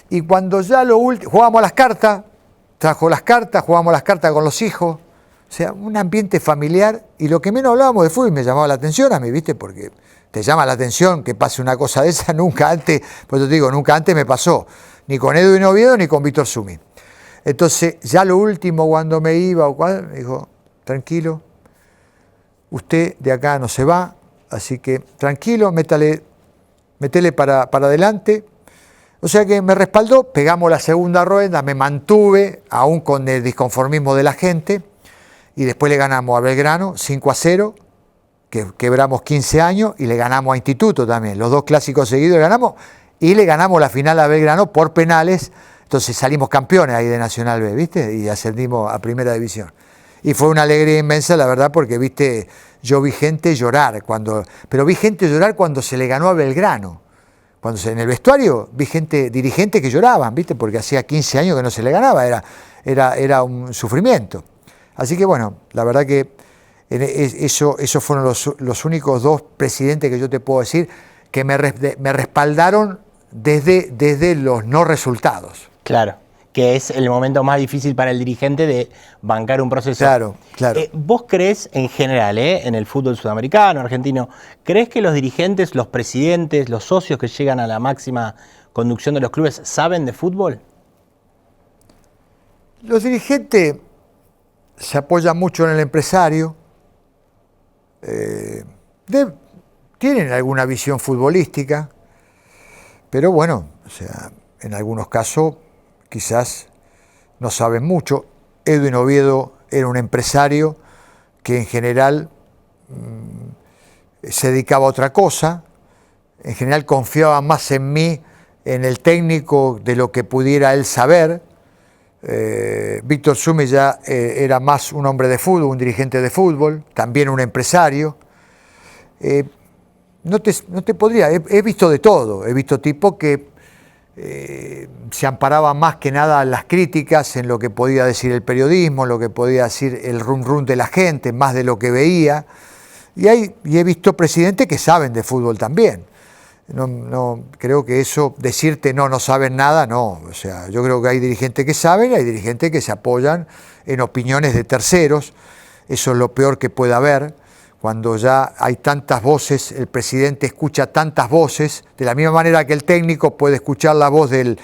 Y cuando ya lo último, jugábamos las cartas, trajo las cartas, jugábamos las cartas con los hijos, o sea, un ambiente familiar, y lo que menos hablábamos de fútbol, y me llamaba la atención a mí, ¿viste? Porque te llama la atención que pase una cosa de esa, nunca antes, pues yo te digo, nunca antes me pasó, ni con Edwin Oviedo ni con Víctor Sumi. Entonces, ya lo último, cuando me iba, me dijo, tranquilo, usted de acá no se va, así que tranquilo, métele para adelante. O sea que me respaldó, pegamos la segunda rueda, me mantuve, aún con el disconformismo de la gente, y después le ganamos a Belgrano 5-0, que quebramos 15 años, y le ganamos a Instituto también. Los dos clásicos seguidos le ganamos, y le ganamos la final a Belgrano por penales. Entonces salimos campeones ahí de Nacional B, ¿viste? Y ascendimos a Primera División. Y fue una alegría inmensa, la verdad, porque, ¿viste? Yo vi gente llorar, pero vi gente llorar cuando se le ganó a Belgrano. En el vestuario vi dirigentes que lloraban, ¿viste? Porque hacía 15 años que no se le ganaba, era un sufrimiento. Así que bueno, la verdad que esos fueron los únicos dos presidentes que yo te puedo decir que me respaldaron desde los no resultados. Claro, que es el momento más difícil para el dirigente de bancar un proceso. Claro. ¿Vos crees en general, en el fútbol sudamericano, argentino, crees que los dirigentes, los presidentes, los socios que llegan a la máxima conducción de los clubes saben de fútbol? Los dirigentes se apoyan mucho en el empresario, tienen alguna visión futbolística, pero bueno, o sea, en algunos casos quizás no saben mucho. Edwin Oviedo era un empresario que en general se dedicaba a otra cosa, en general confiaba más en mí, en el técnico, de lo que pudiera él saber. Víctor Sumi ya era más un hombre de fútbol, un dirigente de fútbol, también un empresario. No te podría, he visto de todo, he visto tipos que se amparaba más que nada en las críticas, en lo que podía decir el periodismo, en lo que podía decir el rum de la gente, más de lo que veía. Y he visto presidentes que saben de fútbol también. No creo que eso, decirte no saben nada, no. O sea, yo creo que hay dirigentes que saben, hay dirigentes que se apoyan en opiniones de terceros. Eso es lo peor que puede haber. Cuando ya hay tantas voces, el presidente escucha tantas voces, de la misma manera que el técnico puede escuchar la voz del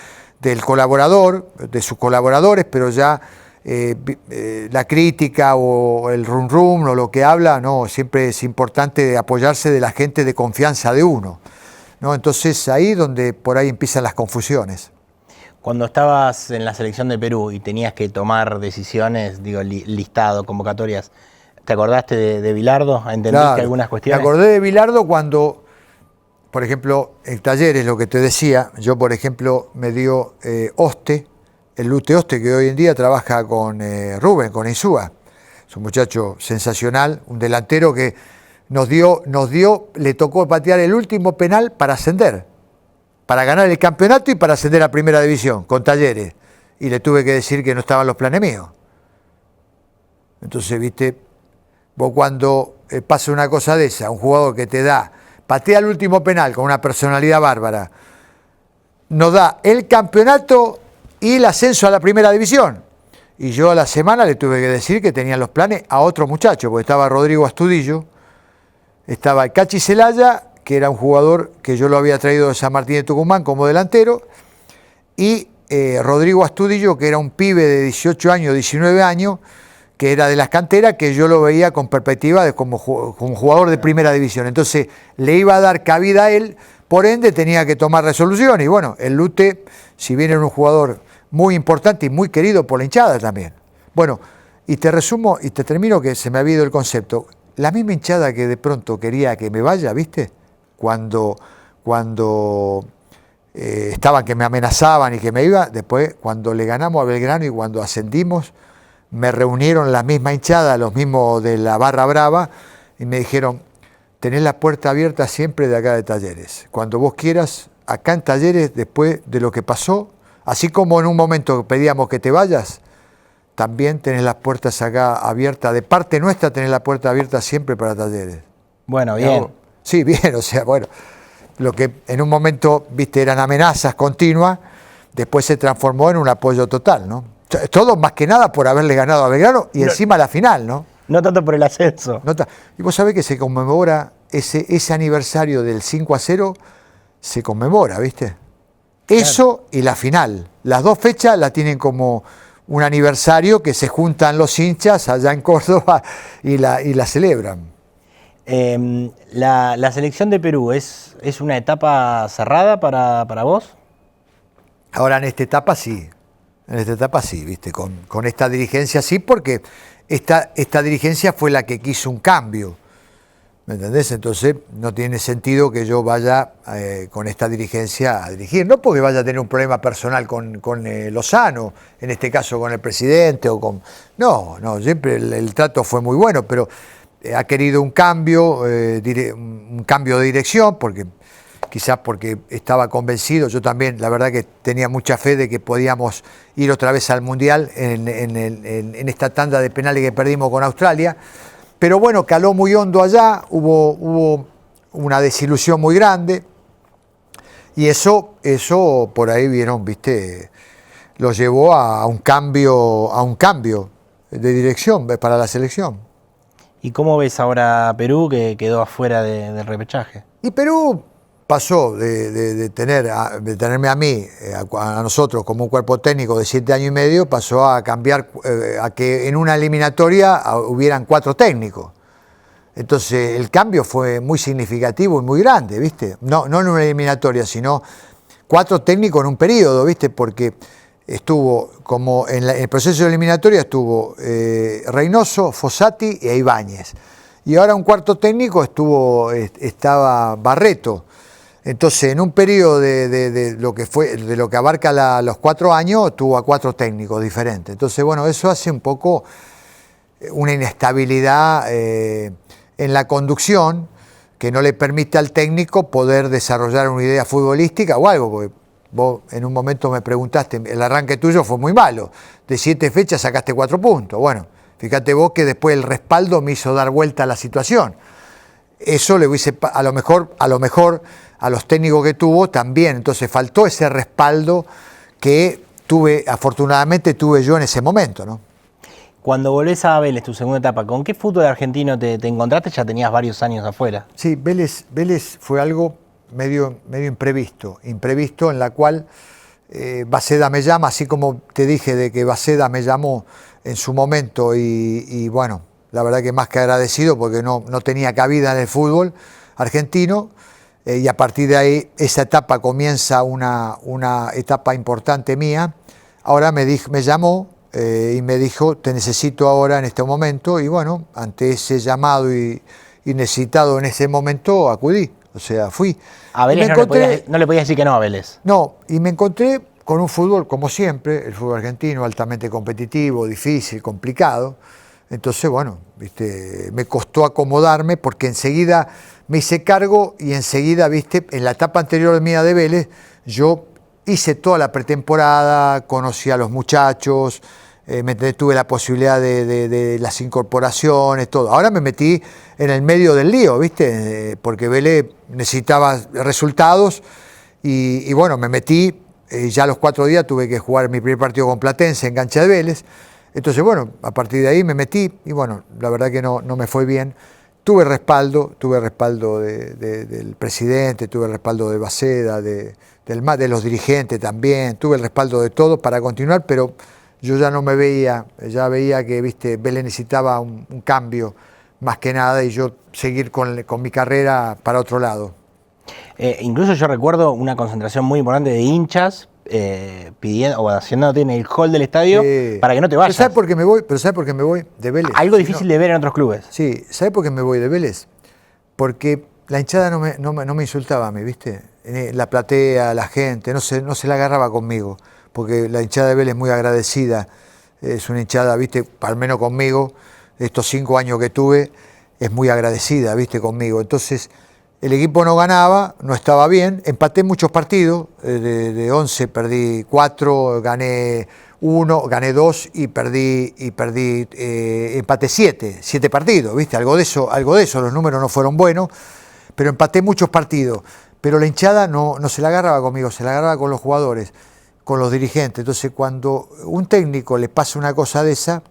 colaborador, de sus colaboradores, pero ya la crítica o el rum o lo que habla, no, siempre es importante apoyarse de la gente de confianza de uno, ¿no? Entonces ahí donde por ahí empiezan las confusiones. Cuando estabas en la selección de Perú y tenías que tomar decisiones, listado, convocatorias, ¿te acordaste de Bilardo? ¿Entendiste claro, algunas cuestiones? Me acordé de Bilardo cuando, por ejemplo, en Talleres, lo que te decía, yo por ejemplo me dio Oste, el Lute Oste, que hoy en día trabaja con Rubén, con Insúa. Es un muchacho sensacional, un delantero que le tocó patear el último penal para ascender, para ganar el campeonato y para ascender a Primera División, con Talleres. Y le tuve que decir que no estaban los planes míos. Entonces, viste, vos cuando pasa una cosa de esa, un jugador que te patea el último penal con una personalidad bárbara, nos da el campeonato y el ascenso a la Primera División. Y yo a la semana le tuve que decir que tenían los planes a otro muchacho, porque estaba Rodrigo Astudillo, estaba el Cachi Celaya, que era un jugador que yo lo había traído de San Martín de Tucumán como delantero, y Rodrigo Astudillo, que era un pibe de 18 años, 19 años, que era de las canteras, que yo lo veía con perspectiva de como jugador de Primera División. Entonces le iba a dar cabida a él, por ende tenía que tomar resolución. Y bueno, el Lute, si bien era un jugador muy importante y muy querido por la hinchada también. Bueno, y te resumo y te termino, que se me ha ido el concepto. La misma hinchada que de pronto quería que me vaya, ¿viste? Cuando estaban que me amenazaban y que me iba, después cuando le ganamos a Belgrano y cuando ascendimos, me reunieron la misma hinchada, los mismos de la Barra Brava, y me dijeron, tenés la puerta abierta siempre de acá de Talleres. Cuando vos quieras, acá en Talleres, después de lo que pasó, así como en un momento pedíamos que te vayas, también tenés las puertas acá abiertas. De parte nuestra tenés la puerta abierta siempre para Talleres. Bueno, bien. Sí, bien, o sea, bueno, lo que en un momento, viste, eran amenazas continuas, después se transformó en un apoyo total, ¿no? Todo más que nada por haberle ganado a Belgrano y encima la final, ¿no? No tanto por el ascenso. Y vos sabés que se conmemora ese aniversario del 5-0, se conmemora, ¿viste? Claro. Eso y la final. Las dos fechas la tienen como un aniversario que se juntan los hinchas allá en Córdoba y la celebran. La selección de Perú, ¿es una etapa cerrada para vos? Ahora en esta etapa sí. En esta etapa sí, ¿viste? Con esta dirigencia sí, porque esta dirigencia fue la que quiso un cambio. ¿Me entendés? Entonces no tiene sentido que yo vaya con esta dirigencia a dirigir. No porque vaya a tener un problema personal con Lozano, en este caso con el presidente o con... No, siempre el trato fue muy bueno, pero ha querido un cambio de dirección, quizás porque estaba convencido. Yo también, la verdad que tenía mucha fe de que podíamos ir otra vez al Mundial en esta tanda de penales que perdimos con Australia. Pero bueno, caló muy hondo allá, hubo una desilusión muy grande y eso por ahí vieron, viste, lo llevó a un cambio de dirección para la selección. ¿Y cómo ves ahora Perú, que quedó afuera del repechaje? Y Perú pasó de tenerme a mí, a nosotros como un cuerpo técnico de 7 años y medio, pasó a cambiar, a que en una eliminatoria hubieran 4 técnicos. Entonces el cambio fue muy significativo y muy grande, ¿viste? No en una eliminatoria, sino 4 técnicos en un periodo, ¿viste? Porque estuvo, como en el proceso de eliminatoria estuvo Reynoso, Fossati e Ibáñez. Y ahora un cuarto técnico estaba Barreto. Entonces, en un periodo de lo que abarca los 4 años, tuvo a 4 técnicos diferentes. Entonces, bueno, eso hace un poco una inestabilidad en la conducción que no le permite al técnico poder desarrollar una idea futbolística o algo, porque vos en un momento me preguntaste, el arranque tuyo fue muy malo, de 7 fechas sacaste 4 puntos. Bueno, fíjate vos que después el respaldo me hizo dar vuelta a la situación. Eso le hubiese, a lo mejor a los técnicos que tuvo también, entonces faltó ese respaldo que afortunadamente tuve yo en ese momento, ¿no? Cuando volvés a Vélez, tu segunda etapa, ¿con qué fútbol argentino te encontraste? Ya tenías varios años afuera. Sí, Vélez fue algo medio imprevisto en la cual Baceda me llama, así como te dije de que Baceda me llamó en su momento y bueno, la verdad que más que agradecido porque no tenía cabida en el fútbol argentino y a partir de ahí esa etapa comienza una etapa importante mía. Ahora me llamó y me dijo, te necesito ahora en este momento y bueno, ante ese llamado y necesitado en ese momento acudí, o sea, fui. A Vélez no le podías decir que no a Vélez. No, y me encontré con un fútbol, como siempre, el fútbol argentino, altamente competitivo, difícil, complicado. Entonces, bueno, viste, me costó acomodarme porque enseguida me hice cargo y enseguida, viste, en la etapa anterior mía de Vélez, yo hice toda la pretemporada, conocí a los muchachos, tuve la posibilidad de las incorporaciones, todo. Ahora me metí en el medio del lío, viste, porque Vélez necesitaba resultados y bueno, me metí. Ya a los 4 días tuve que jugar mi primer partido con Platense en cancha de Vélez. Entonces, bueno, a partir de ahí me metí y bueno, la verdad que no me fue bien. Tuve respaldo del presidente, tuve respaldo de Baceda, de los dirigentes también, tuve el respaldo de todos para continuar, pero yo ya no me veía, ya veía que, viste, Vélez necesitaba un cambio más que nada y yo seguir con mi carrera para otro lado. Incluso yo recuerdo una concentración muy importante de hinchas pidiendo o haciéndote en el hall del estadio para que no te vayas. ¿Sabes por qué me voy de Vélez? Algo difícil de ver en otros clubes. Sí, ¿sabes por qué me voy de Vélez? Porque la hinchada no me insultaba a mí, ¿viste? La platea, la gente, no se la agarraba conmigo, porque la hinchada de Vélez es muy agradecida, es una hinchada, ¿viste? Al menos conmigo, estos 5 años que tuve, es muy agradecida, ¿viste? Conmigo. Entonces, el equipo no ganaba, no estaba bien, empaté muchos partidos, de 11 perdí 4, gané 1, gané 2 y perdí empaté 7 partidos, ¿viste? Algo de eso, los números no fueron buenos, pero empaté muchos partidos. Pero la hinchada no se la agarraba conmigo, se la agarraba con los jugadores, con los dirigentes. Entonces, cuando un técnico le pasa una cosa de esa,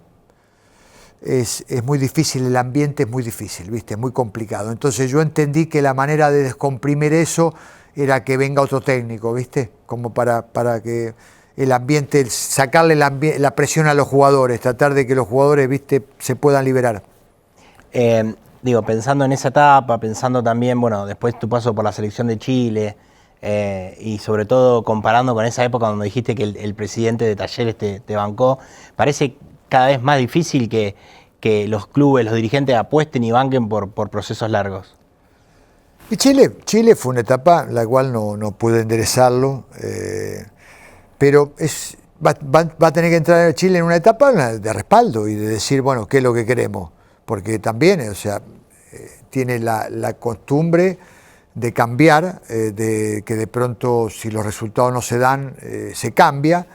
es muy difícil, el ambiente es muy difícil, ¿viste? Es muy complicado. Entonces yo entendí que la manera de descomprimir eso era que venga otro técnico, ¿viste? Como para que el ambiente, sacarle la presión a los jugadores, tratar de que los jugadores, ¿viste?, se puedan liberar. Pensando en esa etapa, pensando también, bueno, después tu paso por la selección de Chile, y sobre todo comparando con esa época donde dijiste que el presidente de Talleres te bancó, parece cada vez más difícil que los clubes, los dirigentes apuesten y banquen por procesos largos. Y Chile fue una etapa la cual no pude enderezarlo, pero va a tener que entrar Chile en una etapa de respaldo y de decir, bueno, qué es lo que queremos, porque también, o sea, tiene la costumbre de cambiar, de que de pronto si los resultados no se dan, se cambia.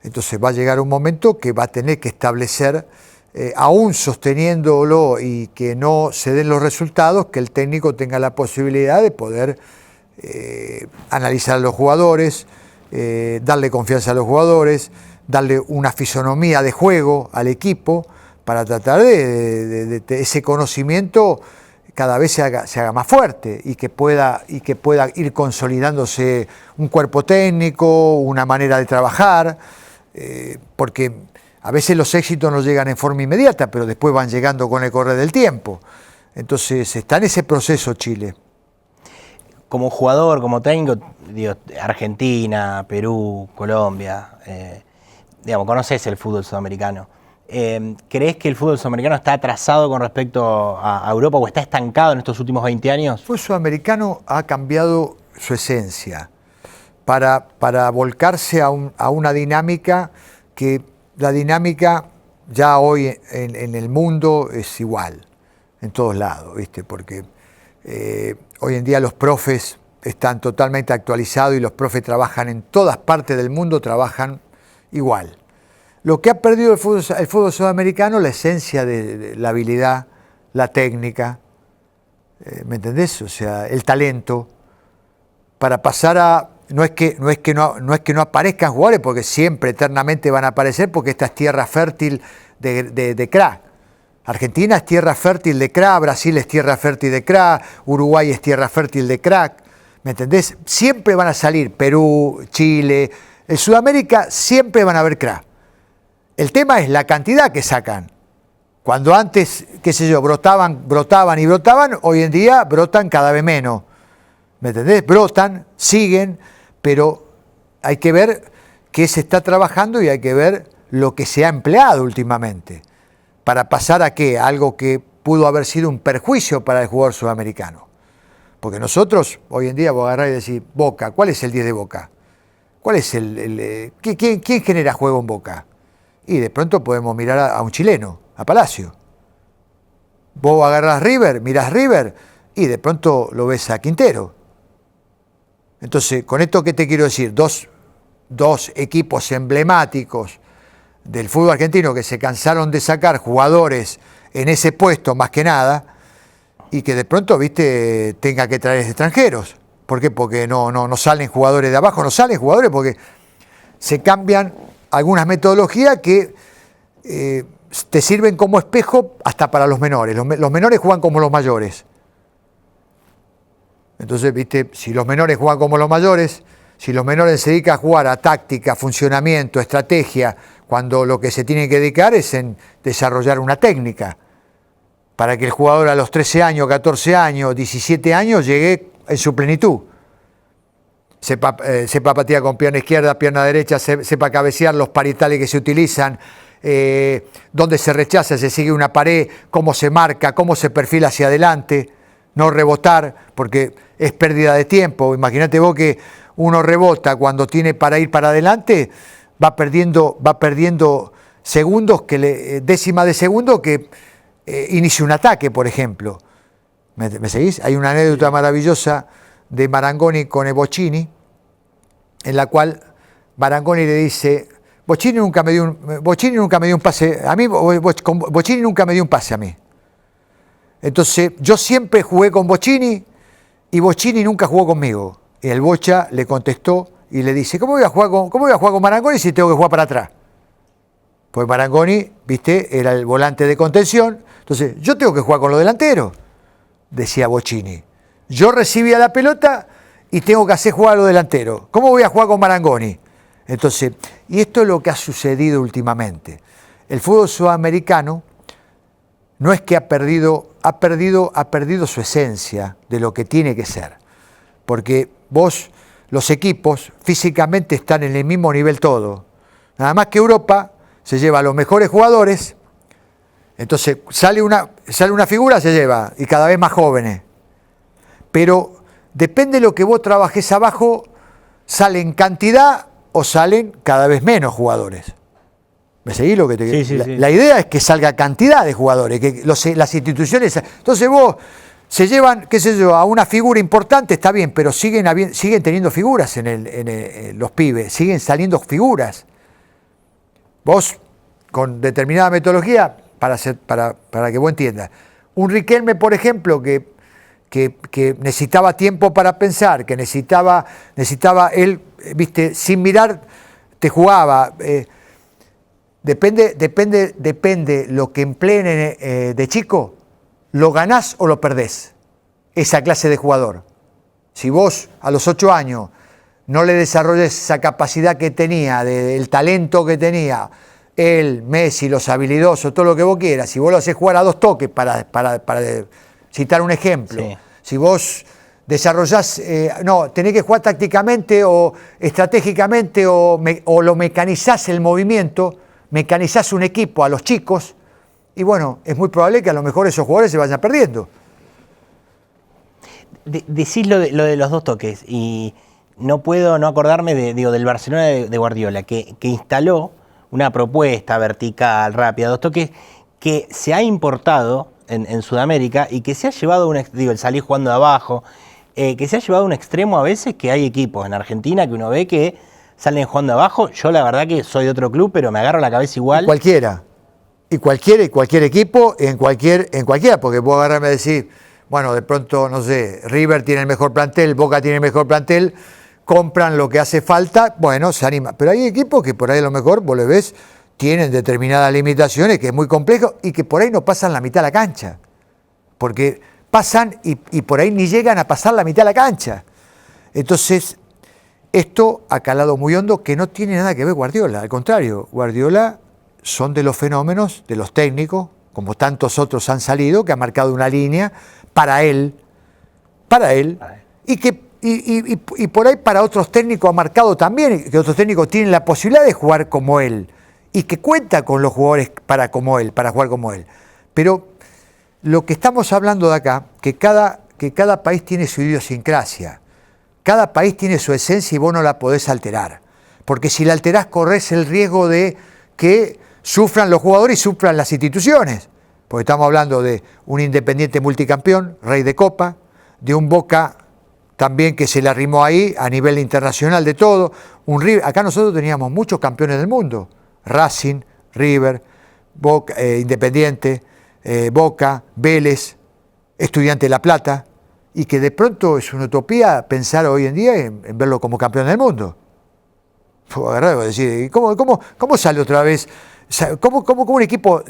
Entonces va a llegar un momento que va a tener que establecer, aún sosteniéndolo y que no se den los resultados, que el técnico tenga la posibilidad de poder analizar a los jugadores, darle confianza a los jugadores, darle una fisonomía de juego al equipo para tratar de ese conocimiento cada vez se haga más fuerte y que pueda ir consolidándose un cuerpo técnico, una manera de trabajar, porque a veces los éxitos no llegan en forma inmediata, pero después van llegando con el correr del tiempo. Entonces está en ese proceso Chile. Como jugador, como técnico, Argentina, Perú, Colombia, conoces el fútbol sudamericano. ¿Crees que el fútbol sudamericano está atrasado con respecto a Europa o está estancado en estos últimos 20 años? El fútbol sudamericano ha cambiado su esencia para volcarse a una dinámica que la dinámica ya hoy en el mundo es igual, en todos lados, ¿viste? Porque hoy en día los profes están totalmente actualizados y los profes trabajan en todas partes del mundo, trabajan igual. Lo que ha perdido el fútbol sudamericano, la esencia de la habilidad, la técnica, ¿me entendés? O sea, el talento, para pasar a... No es que no aparezcan jugadores, porque siempre, eternamente van a aparecer, porque esta es tierra fértil de crack. Argentina es tierra fértil de crack, Brasil es tierra fértil de crack, Uruguay es tierra fértil de crack, ¿me entendés? Siempre van a salir Perú, Chile, en Sudamérica siempre van a haber crack. El tema es la cantidad que sacan. Cuando antes, qué sé yo, brotaban, hoy en día brotan cada vez menos. ¿Me entendés? Brotan, siguen, pero hay que ver qué se está trabajando y hay que ver lo que se ha empleado últimamente para pasar a qué, algo que pudo haber sido un perjuicio para el jugador sudamericano. Porque nosotros, hoy en día, vos agarrás y decís, Boca, ¿cuál es el 10 de Boca? ¿Cuál es quién genera juego en Boca? Y de pronto podemos mirar a un chileno, a Palacio. Vos agarrás River, mirás River y de pronto lo ves a Quintero. Entonces, con esto, ¿qué te quiero decir? Dos equipos emblemáticos del fútbol argentino que se cansaron de sacar jugadores en ese puesto más que nada y que de pronto, viste, tenga que traer extranjeros. ¿Por qué? Porque no salen jugadores de abajo, no salen jugadores porque se cambian algunas metodologías que te sirven como espejo hasta para los menores. Los menores juegan como los mayores. Entonces, viste, si los menores juegan como los mayores, si los menores se dedican a jugar a táctica, funcionamiento, estrategia, cuando lo que se tiene que dedicar es en desarrollar una técnica, para que el jugador a los 13 años, 14 años, 17 años llegue en su plenitud. Sepa patear con pierna izquierda, pierna derecha, sepa cabecear, los parietales que se utilizan, dónde se rechaza, se sigue una pared, cómo se marca, cómo se perfila hacia adelante, no rebotar, porque es pérdida de tiempo. Imagínate vos que uno rebota cuando tiene para ir para adelante, va perdiendo segundos, décimas de segundo que inicie un ataque, por ejemplo. ¿Me seguís? Hay una anécdota maravillosa de Marangoni con Bochini, en la cual Marangoni le dice, Bochini nunca me dio un pase a mí, Bochini nunca me dio un pase a mí. Entonces, yo siempre jugué con Bochini y Bochini nunca jugó conmigo. Y el Bocha le contestó y le dice, ¿cómo voy a jugar con Marangoni si tengo que jugar para atrás? Pues Marangoni, viste, era el volante de contención, entonces yo tengo que jugar con los delanteros, decía Bochini. Yo recibía la pelota y tengo que hacer jugar a los delanteros. ¿Cómo voy a jugar con Marangoni? Entonces, y esto es lo que ha sucedido últimamente. El fútbol sudamericano no es que ha perdido su esencia de lo que tiene que ser. Porque los equipos físicamente están en el mismo nivel todo. Nada más que Europa se lleva a los mejores jugadores, entonces sale una figura, se lleva, y cada vez más jóvenes. Pero depende de lo que vos trabajes abajo, salen cantidad o salen cada vez menos jugadores. ¿Me seguís lo que te Sí. La idea es que salga cantidad de jugadores, que las instituciones. Entonces vos se llevan, qué sé yo, a una figura importante, está bien, pero siguen teniendo figuras en los pibes, siguen saliendo figuras. Vos, con determinada metodología, para que vos entiendas. Un Riquelme, por ejemplo, que necesitaba tiempo para pensar, que necesitaba él, viste, sin mirar, te jugaba. Depende lo que empleen de chico, lo ganás o lo perdés, esa clase de jugador. Si vos a los 8 años no le desarrolles esa capacidad que tenía, el talento que tenía, él, Messi, los habilidosos, todo lo que vos quieras, si vos lo haces jugar a 2 toques, para citar un ejemplo, sí. Si vos desarrollás, tenés que jugar tácticamente o estratégicamente o lo mecanizás el movimiento, mecanizás un equipo a los chicos, y bueno, es muy probable que a lo mejor esos jugadores se vayan perdiendo. Decís lo de los 2 toques, y no puedo no acordarme del Barcelona de Guardiola, que instaló una propuesta vertical, rápida, 2 toques, que se ha importado en Sudamérica y que se ha llevado el salir jugando de abajo, que se ha llevado a un extremo a veces que hay equipos en Argentina que uno ve que salen jugando de abajo. Yo la verdad que soy de otro club, pero me agarro la cabeza igual. Y cualquier equipo, en cualquiera, porque puedo agarrarme a decir, bueno, de pronto, no sé, River tiene el mejor plantel, Boca tiene el mejor plantel, compran lo que hace falta, bueno, se anima. Pero hay equipos que por ahí a lo mejor, vos le ves, tienen determinadas limitaciones, que es muy complejo, y que por ahí no pasan la mitad de la cancha. Porque pasan y por ahí ni llegan a pasar la mitad de la cancha. Entonces, esto ha calado muy hondo, que no tiene nada que ver Guardiola. Al contrario, Guardiola son de los fenómenos, de los técnicos, como tantos otros han salido, que ha marcado una línea para él, y por ahí para otros técnicos ha marcado también, que otros técnicos tienen la posibilidad de jugar como él, y que cuenta con los jugadores para jugar como él. Pero lo que estamos hablando de acá, que cada país tiene su idiosincrasia, cada país tiene su esencia y vos no la podés alterar, porque si la alterás corres el riesgo de que sufran los jugadores y sufran las instituciones, porque estamos hablando de un Independiente multicampeón, rey de Copa, de un Boca también que se le arrimó ahí a nivel internacional de todo, un River. Acá nosotros teníamos muchos campeones del mundo, Racing, River, Boca, Independiente, Boca, Vélez, Estudiante de La Plata, y que de pronto es una utopía pensar hoy en día en verlo como campeón del mundo. Decir, ¿cómo sale otra vez? ¿Cómo un equipo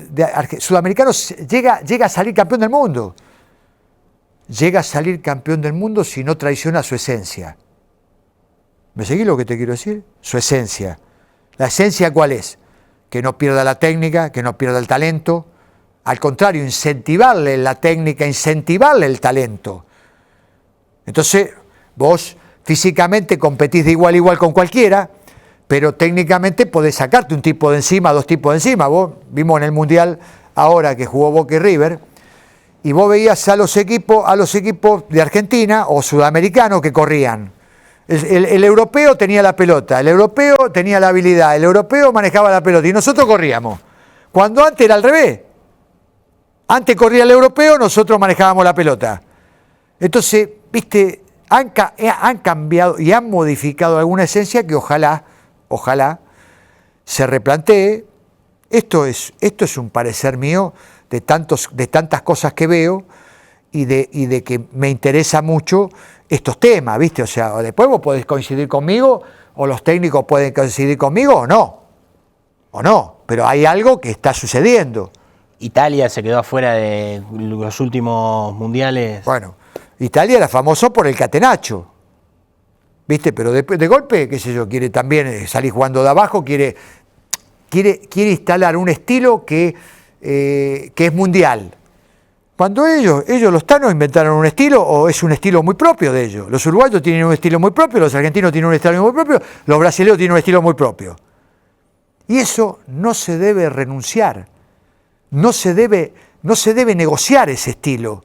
sudamericano llega a salir campeón del mundo? Llega a salir campeón del mundo si no traiciona su esencia. ¿Me seguís lo que te quiero decir? Su esencia. ¿La esencia cuál es? Que no pierda la técnica, que no pierda el talento. Al contrario, incentivarle la técnica, incentivarle el talento. Entonces, vos físicamente competís de igual a igual con cualquiera, pero técnicamente podés sacarte un tipo de encima, 2 tipos de encima. Vos vimos en el Mundial ahora que jugó Boca y River, y vos veías a los equipos de Argentina o sudamericanos que corrían. El europeo tenía la pelota, el europeo tenía la habilidad, el europeo manejaba la pelota y nosotros corríamos. Cuando antes era al revés. Antes corría el europeo, nosotros manejábamos la pelota. Entonces, viste, han cambiado y han modificado alguna esencia que ojalá se replantee. Esto es un parecer mío de tantas cosas que veo y de que me interesa mucho estos temas, ¿viste? O sea, después vos podés coincidir conmigo, o los técnicos pueden coincidir conmigo, o no, pero hay algo que está sucediendo. Italia se quedó afuera de los últimos mundiales. Bueno, Italia era famoso por el catenaccio, ¿viste? Pero de golpe, qué sé yo, quiere también salir jugando de abajo, quiere instalar un estilo que es mundial. Cuando ellos los tanos inventaron un estilo, o es un estilo muy propio de ellos. Los uruguayos tienen un estilo muy propio, los argentinos tienen un estilo muy propio, los brasileños tienen un estilo muy propio. Y eso no se debe renunciar, no se debe negociar ese estilo.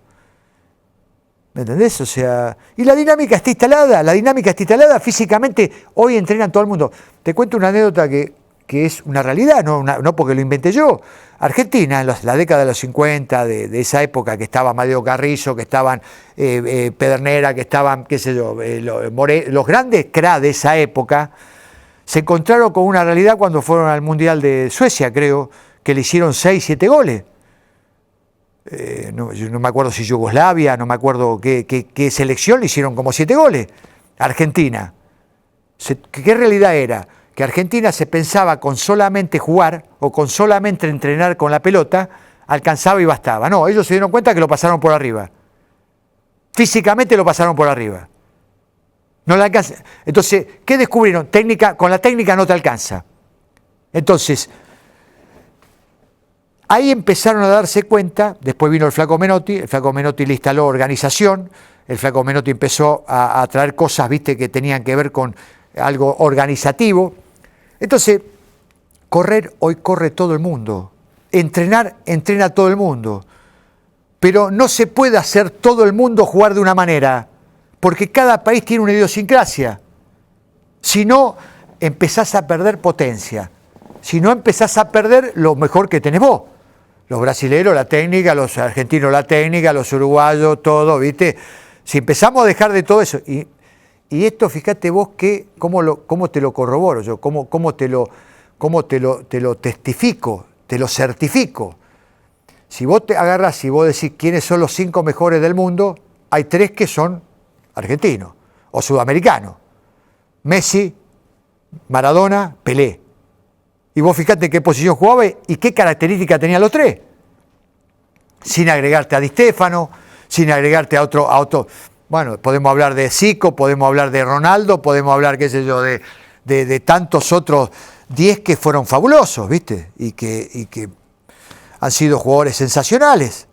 ¿Me entendés? O sea, y la dinámica está instalada físicamente. Hoy entrenan todo el mundo. Te cuento una anécdota que es una realidad, no porque lo inventé yo. Argentina, en la década de los 50, de esa época que estaba Amadeo Carrizo, que estaban Pedernera, que estaban, qué sé yo, los grandes cracks de esa época, se encontraron con una realidad cuando fueron al Mundial de Suecia, creo, que le hicieron 6, 7 goles. Yo no me acuerdo si Yugoslavia, no me acuerdo qué selección, le hicieron como 7 goles. Argentina. ¿Qué realidad era? Que Argentina se pensaba con solamente jugar o con solamente entrenar con la pelota, alcanzaba y bastaba. No, ellos se dieron cuenta que lo pasaron por arriba. Físicamente lo pasaron por arriba. No le alcanza. Entonces, ¿qué descubrieron? Con la técnica no te alcanza. Entonces, ahí empezaron a darse cuenta, después vino el Flaco Menotti le instaló organización, el Flaco Menotti empezó a traer cosas, viste, que tenían que ver con algo organizativo. Entonces, hoy corre todo el mundo, entrena todo el mundo, pero no se puede hacer todo el mundo jugar de una manera, porque cada país tiene una idiosincrasia. Si no, empezás a perder potencia, si no empezás a perder lo mejor que tenés vos. Los brasileños la técnica, los argentinos la técnica, los uruguayos, todo, ¿viste? Si empezamos a dejar de todo eso, y esto, fíjate vos cómo te lo corroboro yo, cómo te lo testifico, te lo certifico. Si vos te agarrás y vos decís quiénes son los 5 mejores del mundo, hay 3 que son argentinos o sudamericanos. Messi, Maradona, Pelé. Y vos fijate qué posición jugaba y qué características tenían los 3. Sin agregarte a Di Stéfano, sin agregarte a otro. Bueno, podemos hablar de Zico, podemos hablar de Ronaldo, podemos hablar, qué sé yo, de tantos otros 10 que fueron fabulosos, ¿viste? Y que han sido jugadores sensacionales.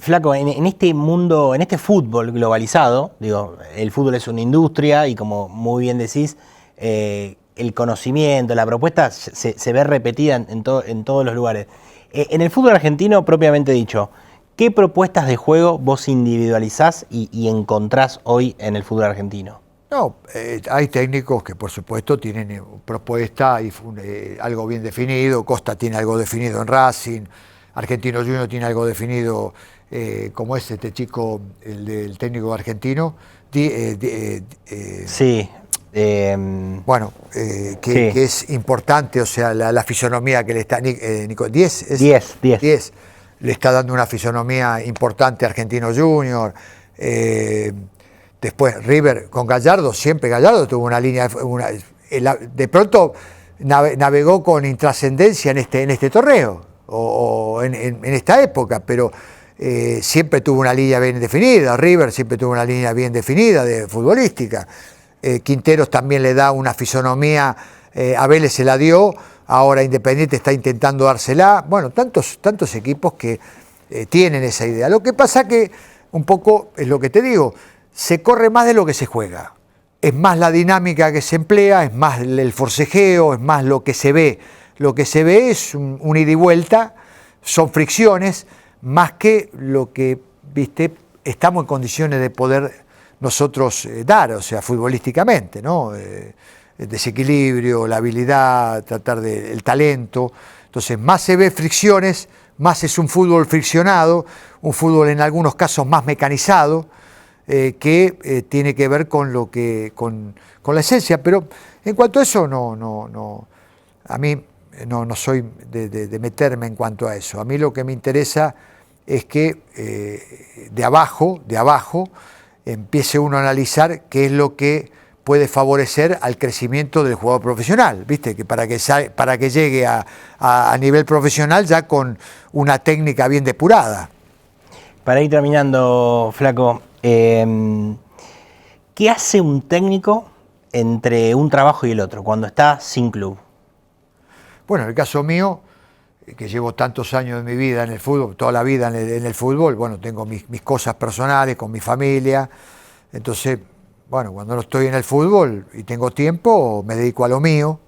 Flaco, en este mundo, en este fútbol globalizado, digo, el fútbol es una industria y como muy bien decís, el conocimiento, la propuesta se ve repetida en todos los lugares. En el fútbol argentino, propiamente dicho, ¿qué propuestas de juego vos individualizás y encontrás hoy en el fútbol argentino? No, hay técnicos que por supuesto tienen propuesta y algo bien definido. Costa tiene algo definido en Racing, Argentino Junior tiene algo definido, como es este chico, el del técnico argentino. Sí. Bueno, que es importante, o sea, la fisonomía que le está... Nico, 10 le está dando una fisonomía importante a Argentino Junior. Después River con Gallardo, siempre Gallardo tuvo una línea, de pronto navegó con intrascendencia en este torneo o en esta época, pero siempre tuvo una línea bien definida. River siempre tuvo una línea bien definida de futbolística. Quinteros también le da una fisonomía, a Vélez se la dio, ahora Independiente está intentando dársela. Bueno, tantos equipos que tienen esa idea. Lo que pasa que, un poco, es lo que te digo, se corre más de lo que se juega. Es más la dinámica que se emplea, es más el forcejeo, es más lo que se ve. Lo que se ve es un ida y vuelta, son fricciones, más que lo que, viste, estamos en condiciones de poder nosotros dar, o sea, futbolísticamente, ¿no? El desequilibrio, la habilidad, el talento. Entonces, más se ve fricciones más es un fútbol friccionado, un fútbol en algunos casos más mecanizado, que tiene que ver con la esencia. Pero en cuanto a eso, a mí no soy de meterme en cuanto a eso. A mí lo que me interesa es que de abajo empiece uno a analizar qué es lo que puede favorecer al crecimiento del jugador profesional, ¿viste? Que para que llegue a nivel profesional ya con una técnica bien depurada. Para ir terminando, Flaco, ¿qué hace un técnico entre un trabajo y el otro cuando está sin club? Bueno, en el caso mío, que llevo tantos años de mi vida en el fútbol, toda la vida en el fútbol, bueno, tengo mis cosas personales con mi familia, entonces, bueno, cuando no estoy en el fútbol y tengo tiempo, me dedico a lo mío,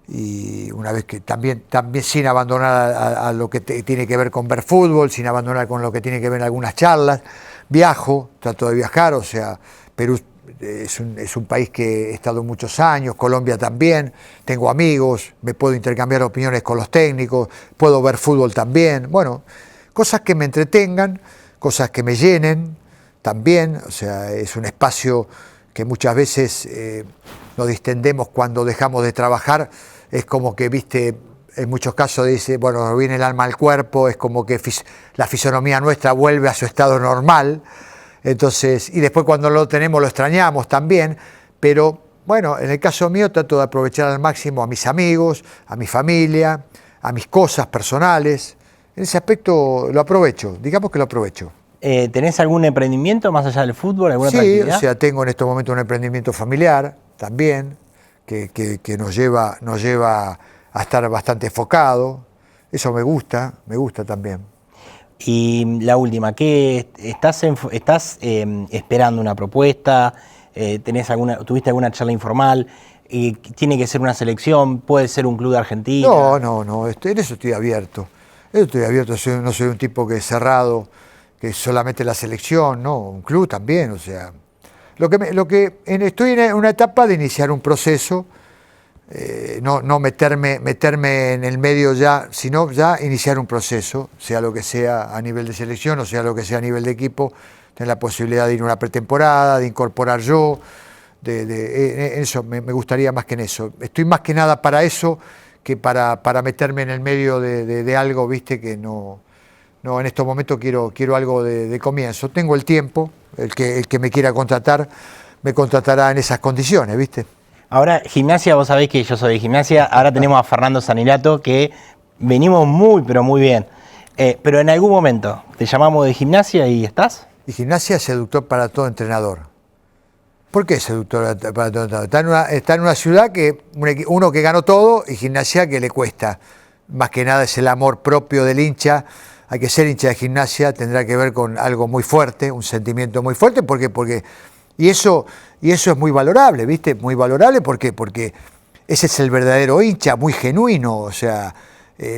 y una vez que también sin abandonar a lo que tiene que ver con ver fútbol, sin abandonar con lo que tiene que ver en algunas charlas, viajo, trato de viajar, o sea, Perú es un país que he estado muchos años, Colombia también, tengo amigos, me puedo intercambiar opiniones con los técnicos, puedo ver fútbol también, bueno, cosas que me entretengan, cosas que me llenen también, o sea, es un espacio que muchas veces nos distendemos cuando dejamos de trabajar, es como que, viste, en muchos casos dice, bueno, nos viene el alma al cuerpo, es como que la fisonomía nuestra vuelve a su estado normal. Entonces, y después cuando lo tenemos lo extrañamos también, pero bueno, en el caso mío trato de aprovechar al máximo a mis amigos, a mi familia, a mis cosas personales. En ese aspecto lo aprovecho, digamos que lo aprovecho. ¿Tenés algún emprendimiento más allá del fútbol, alguna otra actividad? Sí, o sea, tengo en estos momentos un emprendimiento familiar también, que nos lleva a estar bastante enfocado. Eso me gusta también. Y la última, ¿qué estás esperando una propuesta? ¿Tuviste alguna charla informal? ¿Tiene que ser una selección? ¿Puede ser un club de Argentina? No, en eso estoy abierto. No soy un tipo que es cerrado, que es solamente la selección, no, un club también, o sea. Estoy en una etapa de iniciar un proceso, no meterme en el medio ya, sino ya iniciar un proceso, sea lo que sea a nivel de selección o sea lo que sea a nivel de equipo, tener la posibilidad de ir a una pretemporada, de incorporar yo, eso me gustaría más que en eso. Estoy más que nada para eso que para meterme en el medio de algo, viste, que no, en estos momentos quiero algo de comienzo. Tengo el tiempo, el que me quiera contratar, me contratará en esas condiciones, viste. Ahora, Gimnasia, vos sabés que yo soy de Gimnasia, ahora tenemos a Fernando Saninato, que venimos muy, pero muy bien. Pero en algún momento te llamamos de Gimnasia y ¿estás? Y Gimnasia es seductor para todo entrenador. ¿Por qué es seductor para todo entrenador? Está en una ciudad que uno que ganó todo y Gimnasia que le cuesta. Más que nada es el amor propio del hincha. Hay que ser hincha de Gimnasia, tendrá que ver con algo muy fuerte, un sentimiento muy fuerte, porque y eso es muy valorable, ¿viste? Muy valorable porque ese es el verdadero hincha, muy genuino, o sea,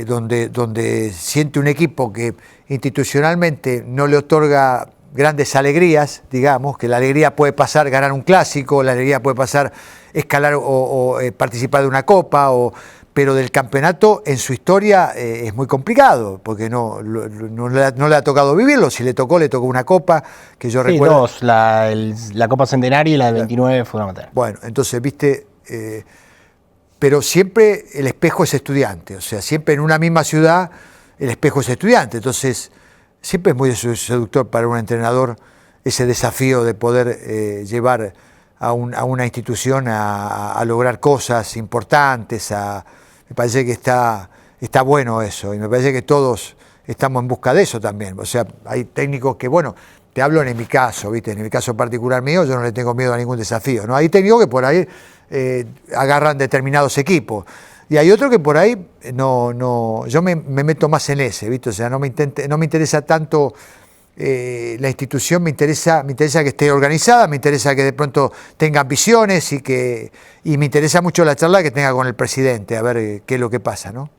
donde siente un equipo que institucionalmente no le otorga grandes alegrías, digamos, que la alegría puede pasar ganar un clásico, la alegría puede pasar escalar o participar de una copa, pero del campeonato en su historia es muy complicado, porque no le ha tocado vivirlo. Si le tocó una copa, que yo recuerdo. Dos, la Copa Centenario y la del 29 fue una materia. Bueno, entonces, viste, pero siempre el espejo es estudiante, o sea, siempre en una misma ciudad el espejo es estudiante, entonces siempre es muy seductor para un entrenador ese desafío de poder llevar a una institución a lograr cosas importantes, me parece que está bueno eso, y me parece que todos estamos en busca de eso también. O sea, hay técnicos que, bueno, te hablo en mi caso, ¿viste? En mi caso particular mío, yo no le tengo miedo a ningún desafío, ¿no? Hay técnicos que por ahí agarran determinados equipos, y hay otros que por ahí yo me meto más en ese, ¿viste? O sea, no me interesa tanto la institución, me interesa que esté organizada, me interesa que de pronto tenga ambiciones y me interesa mucho la charla que tenga con el presidente, a ver qué es lo que pasa, ¿no?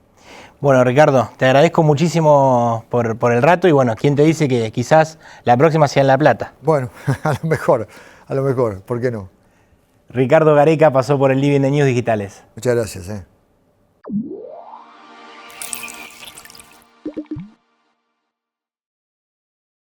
Bueno, Ricardo, te agradezco muchísimo por el rato y bueno, ¿quién te dice que quizás la próxima sea en La Plata? Bueno, a lo mejor, ¿por qué no? Ricardo Gareca pasó por el Living de News Digitales. Muchas gracias.